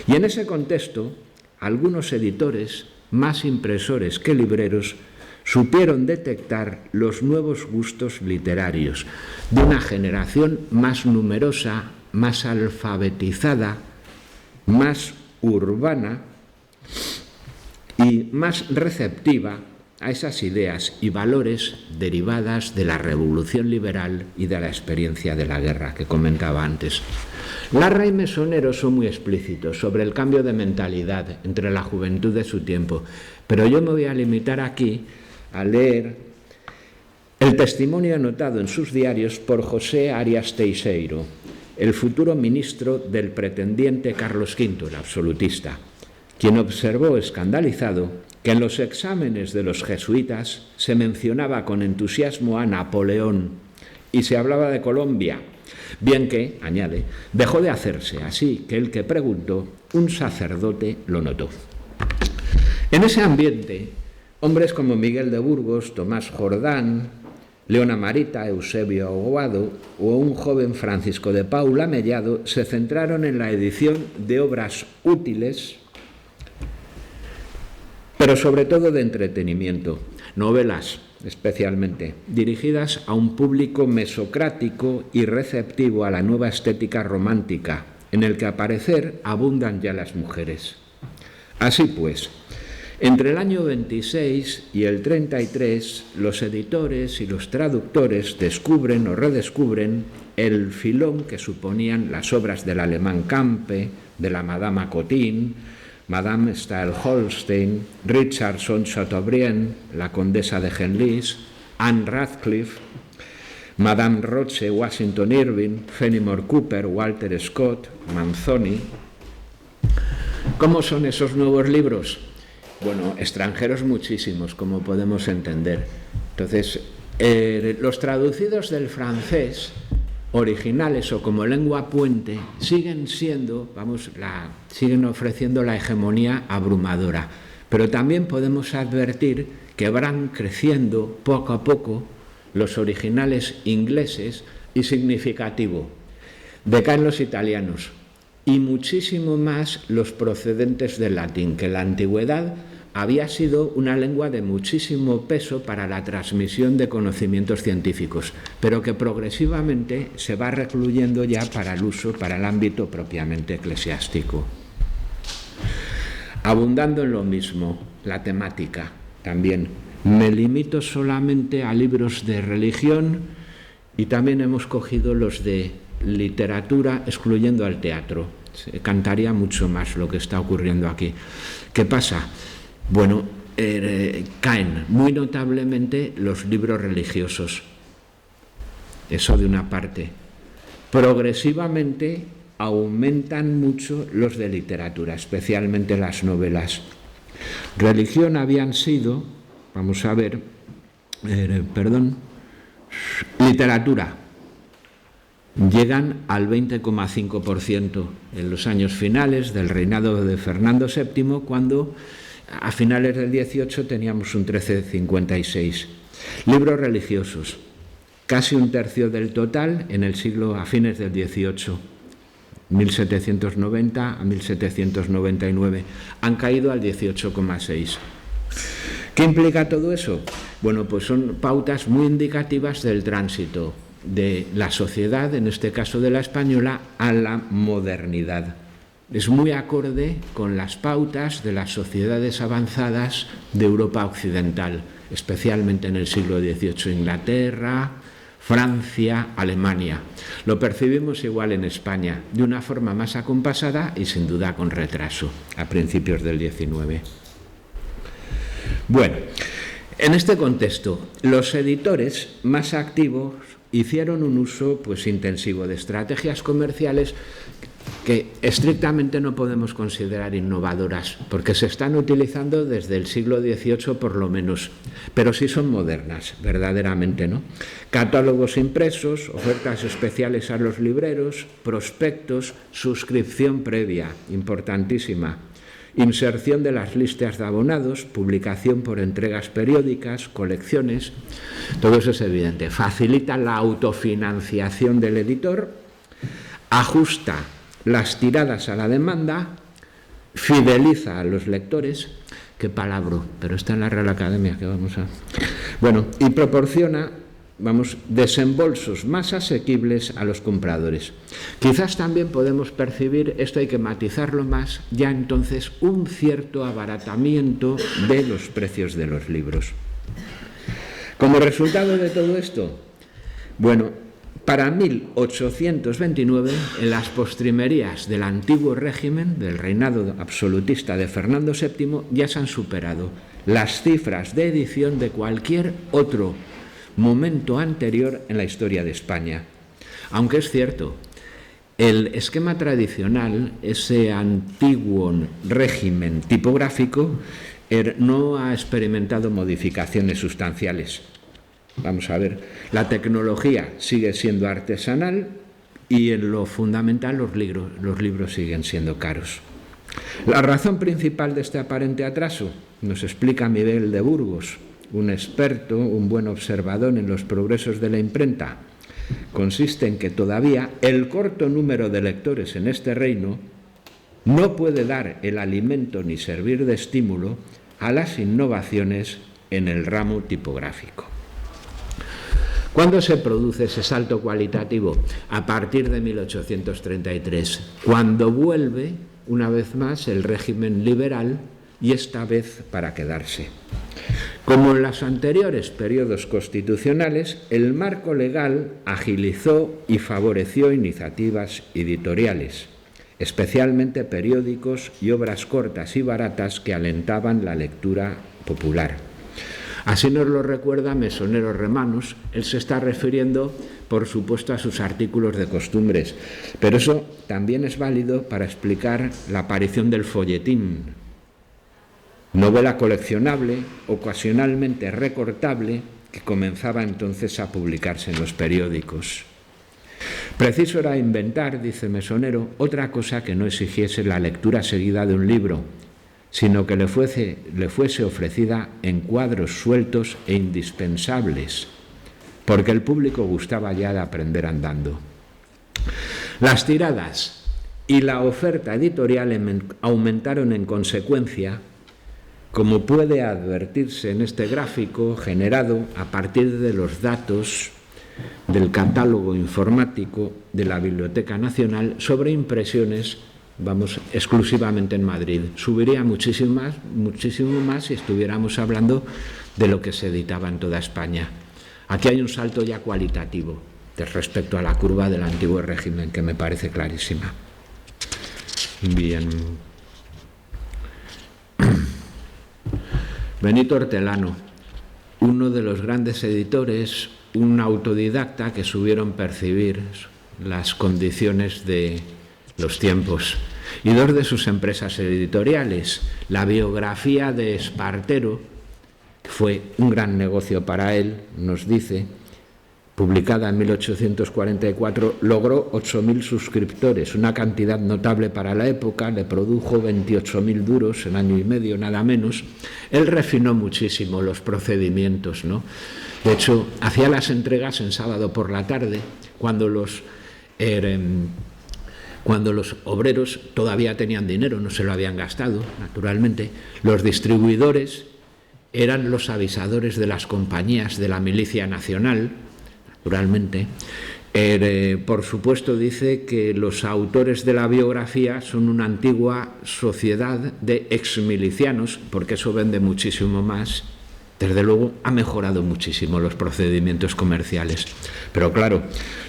y en ese contexto algunos editores, más impresores que libreros, supieron detectar los nuevos gustos literarios de una generación más numerosa, más alfabetizada, más urbana y más receptiva a esas ideas y valores derivadas de la revolución liberal y de la experiencia de la guerra que comentaba antes. Larra y Mesonero son muy explícitos sobre el cambio de mentalidad entre la juventud de su tiempo, pero yo me voy a limitar aquí a leer el testimonio anotado en sus diarios por José Arias Teixeiro, el futuro ministro del pretendiente Carlos V, el absolutista, quien observó escandalizado que en los exámenes de los jesuitas se mencionaba con entusiasmo a Napoleón y se hablaba de Colombia, bien que, añade, dejó de hacerse, así que el que preguntó, un sacerdote lo notó. En ese ambiente, hombres como Miguel de Burgos, Tomás Jordán, Leona Marita, Eusebio Aguado o un joven Francisco de Paula Mellado se centraron en la edición de obras útiles, pero sobre todo de entretenimiento, novelas especialmente, dirigidas a un público mesocrático y receptivo a la nueva estética romántica, en el que al parecer abundan ya las mujeres. Así pues, entre el año 26 y el 33, los editores y los traductores descubren o redescubren el filón que suponían las obras del alemán Campe, de la Madama Cotin, Madame Stahl-Holstein, Richardson Chateaubriand, la condesa de Genlis, Anne Radcliffe, Madame Roche, Washington Irving, Fenimore Cooper, Walter Scott, Manzoni. ¿Cómo son esos nuevos libros? Bueno, extranjeros muchísimos, como podemos entender. Entonces, los traducidos del francés originales o como lengua puente siguen siendo, siguen ofreciendo la hegemonía abrumadora, pero también podemos advertir que van creciendo poco a poco los originales ingleses y significativo. Decaen los italianos y muchísimo más los procedentes del latín, que en la antigüedad había sido una lengua de muchísimo peso para la transmisión de conocimientos científicos, pero que progresivamente se va recluyendo ya para el uso, para el ámbito propiamente eclesiástico. Abundando en lo mismo, la temática también. Me limito solamente a libros de religión y también hemos cogido los de literatura, excluyendo al teatro. Se cantaría mucho más lo que está ocurriendo aquí. ¿Qué pasa? Bueno, caen muy notablemente los libros religiosos. Eso de una parte. Progresivamente aumentan mucho los de literatura, especialmente las novelas. Religión habían sido, vamos a ver, literatura. Llegan al 20,5% en los años finales del reinado de Fernando VII, cuando a finales del 18 teníamos un 13,56. Libros religiosos, casi un tercio del total en el siglo a fines del 18, 1790 a 1799, han caído al 18,6. ¿Qué implica todo eso? Bueno, pues son pautas muy indicativas del tránsito de la sociedad, en este caso de la española, a la modernidad. Es muy acorde con las pautas de las sociedades avanzadas de Europa occidental, especialmente en el siglo XVIII, Inglaterra, Francia, Alemania. Lo percibimos igual en España, de una forma más acompasada y sin duda con retraso, a principios del XIX. Bueno, en este contexto, los editores más activos hicieron un uso intensivo de estrategias comerciales que estrictamente no podemos considerar innovadoras, porque se están utilizando desde el siglo XVIII por lo menos, pero sí son modernas, verdaderamente, ¿no? Catálogos impresos, ofertas especiales a los libreros, prospectos, suscripción previa, importantísima, inserción de las listas de abonados, publicación por entregas periódicas, colecciones, todo eso es evidente. Facilita la autofinanciación del editor, ajusta las tiradas a la demanda, fideliza a los lectores, qué palabra, pero está en la Real Academia, que vamos a... Bueno, y proporciona, desembolsos más asequibles a los compradores. Quizás también podemos percibir, esto hay que matizarlo más, ya entonces un cierto abaratamiento de los precios de los libros. Como resultado de todo esto, bueno, para 1829, en las postrimerías del antiguo régimen, del reinado absolutista de Fernando VII, ya se han superado las cifras de edición de cualquier otro momento anterior en la historia de España. Aunque es cierto, el esquema tradicional, ese antiguo régimen tipográfico, no ha experimentado modificaciones sustanciales. Vamos a ver, la tecnología sigue siendo artesanal y en lo fundamental los libros siguen siendo caros. La razón principal de este aparente atraso nos explica Miguel de Burgos, un experto, un buen observador en los progresos de la imprenta. Consiste en que todavía el corto número de lectores en este reino no puede dar el alimento ni servir de estímulo a las innovaciones en el ramo tipográfico. ¿Cuándo se produce ese salto cualitativo? A partir de 1833, cuando vuelve, una vez más, el régimen liberal, y esta vez para quedarse. Como en los anteriores periodos constitucionales, el marco legal agilizó y favoreció iniciativas editoriales, especialmente periódicos y obras cortas y baratas que alentaban la lectura popular. Así nos lo recuerda Mesonero Remanos. Él se está refiriendo, por supuesto, a sus artículos de costumbres, pero eso también es válido para explicar la aparición del folletín, novela coleccionable, ocasionalmente recortable, que comenzaba entonces a publicarse en los periódicos. Preciso era inventar, dice Mesonero, otra cosa que no exigiese la lectura seguida de un libro, sino que le fuese ofrecida en cuadros sueltos e indispensables, porque el público gustaba ya de aprender andando. Las tiradas y la oferta editorial aumentaron en consecuencia, como puede advertirse en este gráfico generado a partir de los datos del catálogo informático de la Biblioteca Nacional sobre impresiones, exclusivamente en Madrid. Subiría muchísimo más si estuviéramos hablando de lo que se editaba en toda España. Aquí hay un salto ya cualitativo respecto a la curva del antiguo régimen, que me parece clarísima. Bien. Benito Hortelano, uno de los grandes editores, un autodidacta que supieron percibir las condiciones de los tiempos, y dos de sus empresas editoriales. La biografía de Espartero fue un gran negocio para él, nos dice, publicada en 1844, logró 8.000 suscriptores, una cantidad notable para la época, le produjo 28.000 duros en año y medio, nada menos. Él refinó muchísimo los procedimientos, ¿no? De hecho, hacía las entregas en sábado por la tarde, cuando los obreros todavía tenían dinero, no se lo habían gastado, naturalmente. Los distribuidores eran los avisadores de las compañías de la Milicia Nacional, naturalmente. Por supuesto, dice que los autores de la biografía son una antigua sociedad de exmilicianos, porque eso vende muchísimo más. Desde luego ha mejorado muchísimo los procedimientos comerciales, pero claro,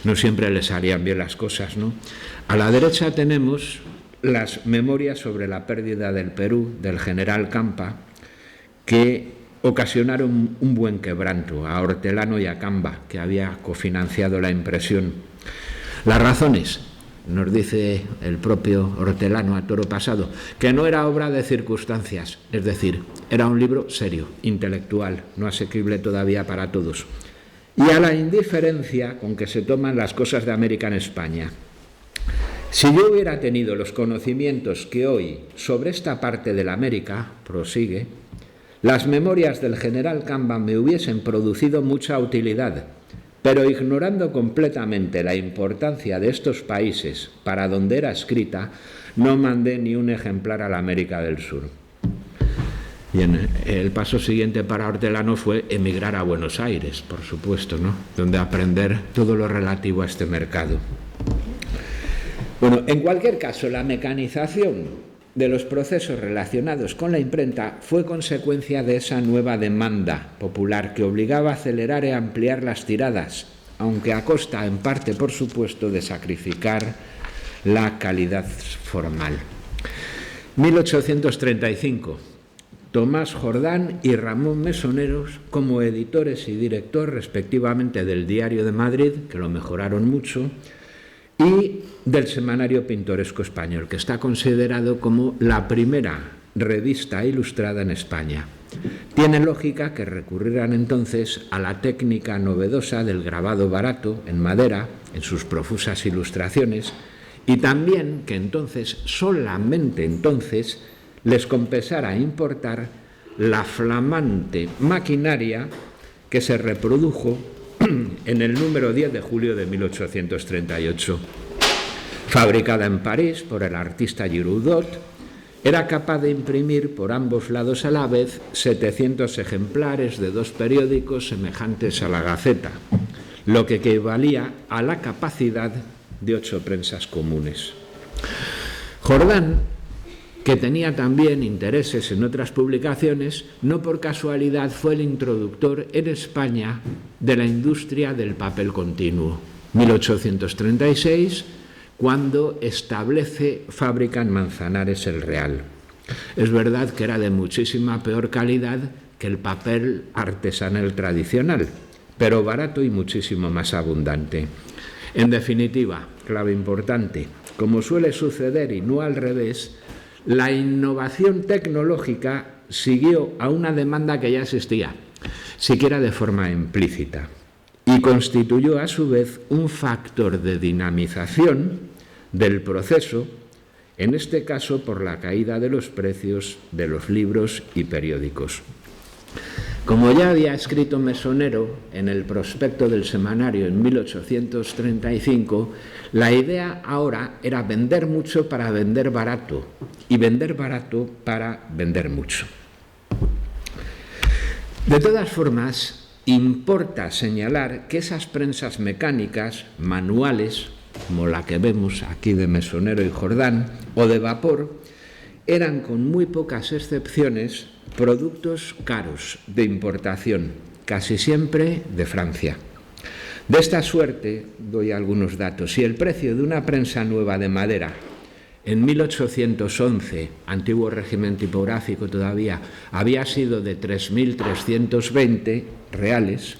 no siempre les harían bien las cosas, ¿no? A la derecha tenemos las memorias sobre la pérdida del Perú del general Campa, que ocasionaron un buen quebranto a Hortelano y a Camba, que había cofinanciado la impresión. Las razones: nos dice el propio Hortelano a toro pasado, que no era obra de circunstancias, es decir, era un libro serio, intelectual, no asequible todavía para todos. Y a la indiferencia con que se toman las cosas de América en España. Si yo hubiera tenido los conocimientos que hoy sobre esta parte de la América, prosigue, las memorias del general Camba me hubiesen producido mucha utilidad, pero ignorando completamente la importancia de estos países para donde era escrita, no mandé ni un ejemplar a la América del Sur. Bien, el paso siguiente para Hortelano fue emigrar a Buenos Aires, por supuesto, ¿no? Donde aprender todo lo relativo a este mercado. Bueno, en cualquier caso, la mecanización de los procesos relacionados con la imprenta fue consecuencia de esa nueva demanda popular que obligaba a acelerar y ampliar las tiradas, aunque a costa, en parte, por supuesto, de sacrificar la calidad formal. 1835. Tomás Jordán y Ramón Mesoneros como editores y director, respectivamente, del Diario de Madrid, que lo mejoraron mucho, y del Semanario Pintoresco Español, que está considerado como la primera revista ilustrada en España. Tiene lógica que recurrieran entonces a la técnica novedosa del grabado barato en madera, en sus profusas ilustraciones, y también que entonces, solamente entonces, les compensara importar la flamante maquinaria que se reprodujo en el número 10 de julio de 1838. Fabricada en París por el artista Giroudot, era capaz de imprimir por ambos lados a la vez 700 ejemplares de 2 periódicos semejantes a la Gaceta, lo que equivalía a la capacidad de 8 prensas comunes. Jordán, que tenía también intereses en otras publicaciones, no por casualidad fue el introductor en España de la industria del papel continuo. 1836, cuando establece fábrica en Manzanares el Real. Es verdad que era de muchísima peor calidad que el papel artesanal tradicional, pero barato y muchísimo más abundante. En definitiva, clave importante, como suele suceder y no al revés, la innovación tecnológica siguió a una demanda que ya existía, siquiera de forma implícita, y constituyó a su vez un factor de dinamización del proceso, en este caso por la caída de los precios de los libros y periódicos. Como ya había escrito Mesonero en el prospecto del semanario en 1835, la idea ahora era vender mucho para vender barato y vender barato para vender mucho. De todas formas, importa señalar que esas prensas mecánicas, manuales, como la que vemos aquí de Mesonero y Jordán, o de vapor, eran con muy pocas excepciones productos caros de importación, casi siempre de Francia. De esta suerte, doy algunos datos. Si el precio de una prensa nueva de madera en 1811, antiguo régimen tipográfico todavía, había sido de 3.320 reales,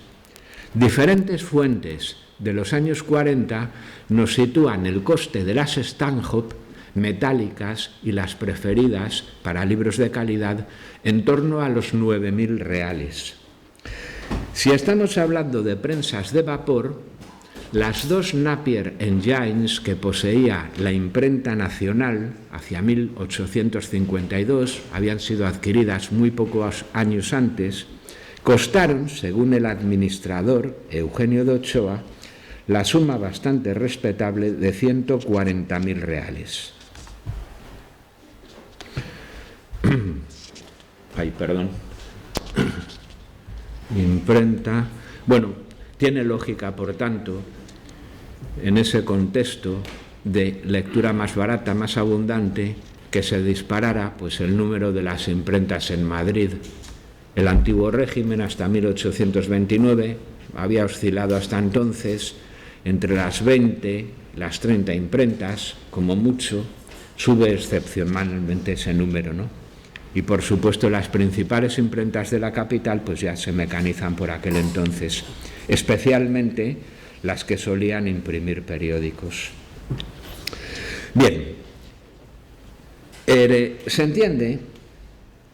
diferentes fuentes de los años 40 nos sitúan el coste de las Stanhope metálicas y las preferidas para libros de calidad en torno a los 9.000 reales. Si estamos hablando de prensas de vapor, las 2 Napier Engines que poseía la imprenta nacional hacia 1852, habían sido adquiridas muy pocos años antes, costaron, según el administrador Eugenio de Ochoa, la suma bastante respetable de 140.000 reales. Ay, perdón. Imprenta. Bueno, tiene lógica, por tanto, en ese contexto de lectura más barata, más abundante, que se disparara pues, el número de las imprentas en Madrid. El antiguo régimen, hasta 1829, había oscilado hasta entonces entre las 20, las 30 imprentas, como mucho, sube excepcionalmente ese número, ¿no? Y por supuesto las principales imprentas de la capital pues ya se mecanizan por aquel entonces, especialmente las que solían imprimir periódicos. Bien, se entiende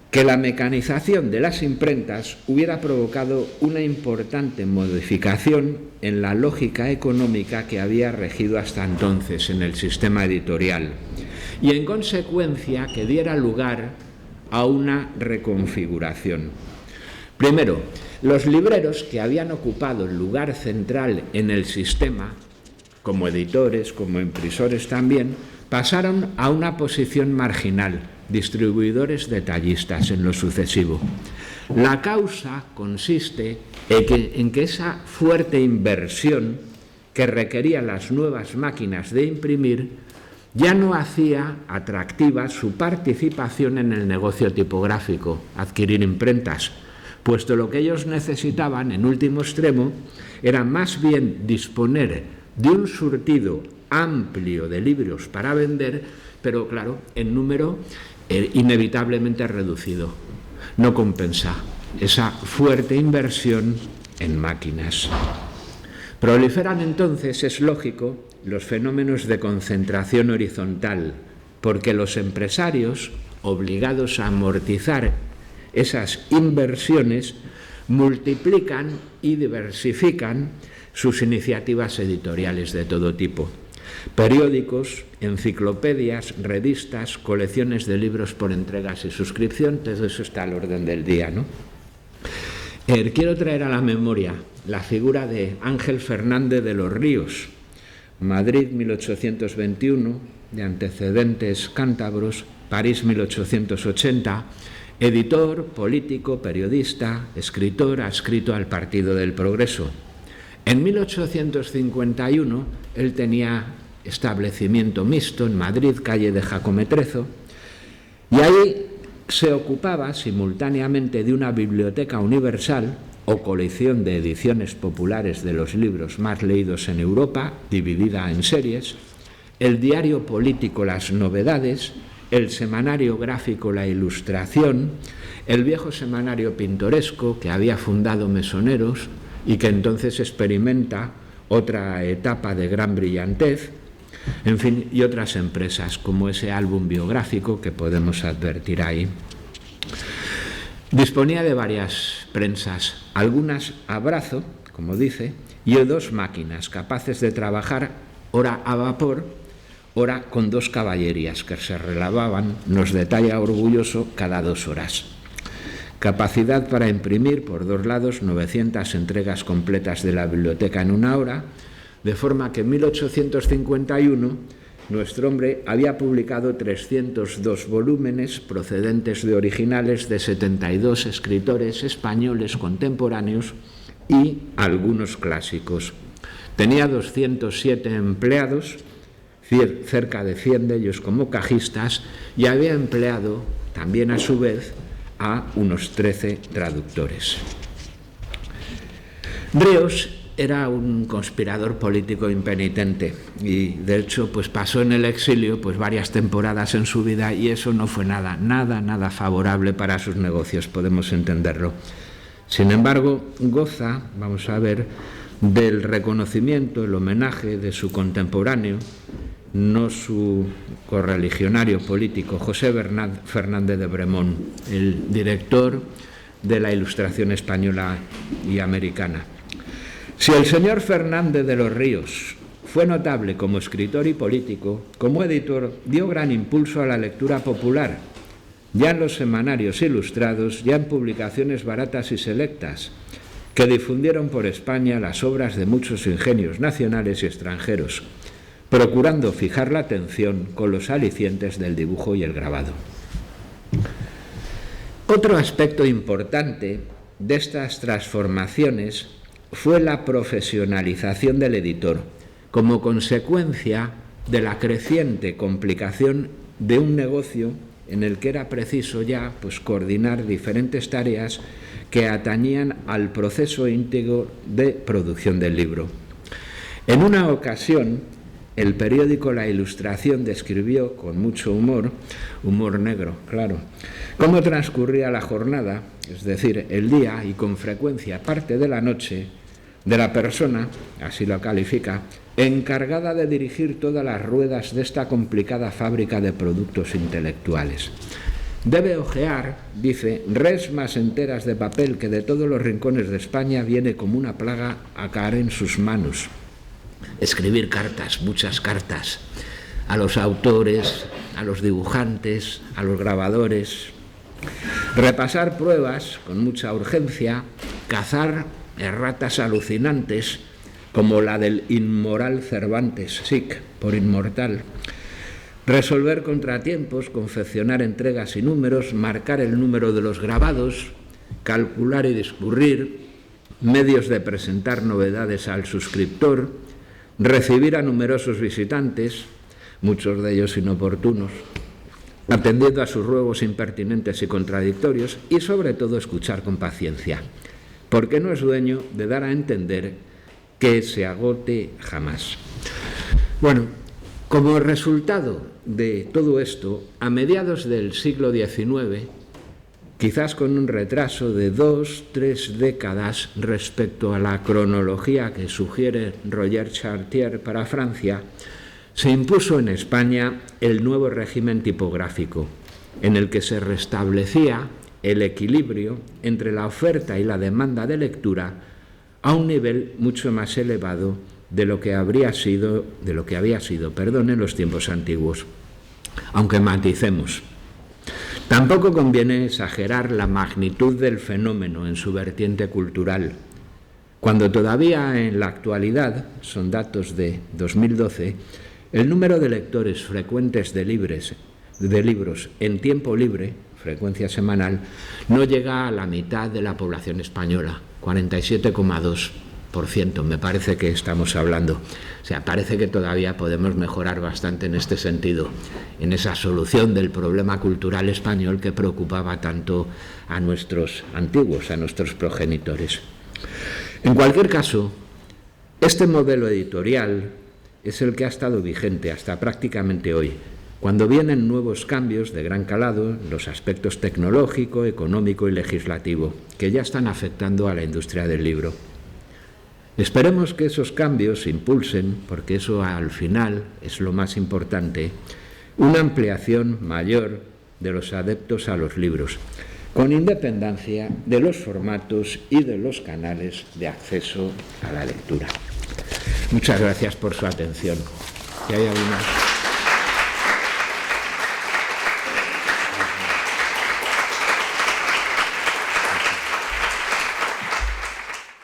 que la mecanización de las imprentas hubiera provocado una importante modificación en la lógica económica que había regido hasta entonces en el sistema editorial y, en consecuencia, que diera lugar a una reconfiguración. Primero, los libreros, que habían ocupado el lugar central en el sistema, como editores, como impresores también, pasaron a una posición marginal, distribuidores detallistas en lo sucesivo. La causa consiste en que esa fuerte inversión que requerían las nuevas máquinas de imprimir ya no hacía atractiva su participación en el negocio tipográfico, adquirir imprentas, puesto lo que ellos necesitaban, en último extremo, era más bien disponer de un surtido amplio de libros para vender, pero claro, en número inevitablemente reducido. No compensa esa fuerte inversión en máquinas. Proliferan entonces, es lógico, los fenómenos de concentración horizontal, porque los empresarios, obligados a amortizar esas inversiones, multiplican y diversifican sus iniciativas editoriales de todo tipo. Periódicos, enciclopedias, revistas, colecciones de libros por entregas y suscripción, todo eso está al orden del día, ¿no? Quiero traer a la memoria la figura de Ángel Fernández de los Ríos, Madrid 1821, de antecedentes cántabros, París 1880, editor, político, periodista, escritor, adscrito al Partido del Progreso. En 1851 él tenía establecimiento mixto en Madrid, calle de Jacometrezo, y ahí se ocupaba simultáneamente de una biblioteca universal o colección de ediciones populares de los libros más leídos en Europa, dividida en series, el diario político Las Novedades, el semanario gráfico La Ilustración, el viejo semanario pintoresco que había fundado Mesoneros y que entonces experimenta otra etapa de gran brillantez, en fin, y otras empresas, como ese álbum biográfico que podemos advertir ahí. Disponía de varias prensas, algunas a brazo, como dice, y de 2 máquinas capaces de trabajar ora a vapor, ora con 2 caballerías que se relavaban, nos detalla orgulloso, cada 2 horas. Capacidad para imprimir por 2 lados 900 entregas completas de la biblioteca en 1 hora, de forma que en 1851 nuestro hombre había publicado 302 volúmenes procedentes de originales de 72 escritores españoles contemporáneos y algunos clásicos. Tenía 207 empleados, cerca de 100 de ellos como cajistas, y había empleado también a su vez a unos 13 traductores. Ríos era un conspirador político impenitente y, de hecho, pues pasó en el exilio pues varias temporadas en su vida, y eso no fue nada favorable para sus negocios, podemos entenderlo. Sin embargo, goza, vamos a ver, del reconocimiento, el homenaje de su contemporáneo, no su correligionario político, José Fernández de Bremont, el director de la Ilustración española y americana. Si el señor Fernández de los Ríos fue notable como escritor y político, como editor dio gran impulso a la lectura popular, ya en los semanarios ilustrados, ya en publicaciones baratas y selectas, que difundieron por España las obras de muchos ingenios nacionales y extranjeros, procurando fijar la atención con los alicientes del dibujo y el grabado. Otro aspecto importante de estas transformaciones fue la profesionalización del editor, como consecuencia de la creciente complicación de un negocio en el que era preciso ya pues, coordinar diferentes tareas que atañían al proceso íntegro de producción del libro. En una ocasión, el periódico La Ilustración describió con mucho humor negro, claro, cómo transcurría la jornada, es decir, el día, y con frecuencia parte de la noche, de la persona, así lo califica, encargada de dirigir todas las ruedas de esta complicada fábrica de productos intelectuales. Debe hojear, dice, resmas enteras de papel que de todos los rincones de España viene como una plaga a caer en sus manos. Escribir cartas, muchas cartas, a los autores, a los dibujantes, a los grabadores. Repasar pruebas con mucha urgencia, cazar erratas alucinantes, como la del inmoral Cervantes, sic, por inmortal. Resolver contratiempos, confeccionar entregas y números, marcar el número de los grabados, calcular y discurrir, medios de presentar novedades al suscriptor, recibir a numerosos visitantes, muchos de ellos inoportunos, atendiendo a sus ruegos impertinentes y contradictorios, y sobre todo escuchar con paciencia, porque no es dueño de dar a entender que se agote jamás. Bueno, como resultado de todo esto, a mediados del siglo XIX, quizás con un retraso de 2-3 décadas respecto a la cronología que sugiere Roger Chartier para Francia, se impuso en España el nuevo régimen tipográfico, en el que se restablecía el equilibrio entre la oferta y la demanda de lectura a un nivel mucho más elevado de lo que había sido en los tiempos antiguos. Aunque maticemos, tampoco conviene exagerar la magnitud del fenómeno en su vertiente cultural, cuando todavía en la actualidad, son datos de 2012, el número de lectores frecuentes de libros en tiempo libre, frecuencia semanal, no llega a la mitad de la población española, 47,2%, me parece que estamos hablando. O sea, parece que todavía podemos mejorar bastante en este sentido, en esa solución del problema cultural español que preocupaba tanto a nuestros antiguos, a nuestros progenitores. En cualquier caso, este modelo editorial es el que ha estado vigente hasta prácticamente hoy, cuando vienen nuevos cambios de gran calado en los aspectos tecnológico, económico y legislativo, que ya están afectando a la industria del libro. Esperemos que esos cambios impulsen, porque eso al final es lo más importante, una ampliación mayor de los adeptos a los libros, con independencia de los formatos y de los canales de acceso a la lectura. Muchas gracias por su atención. Si hay alguna...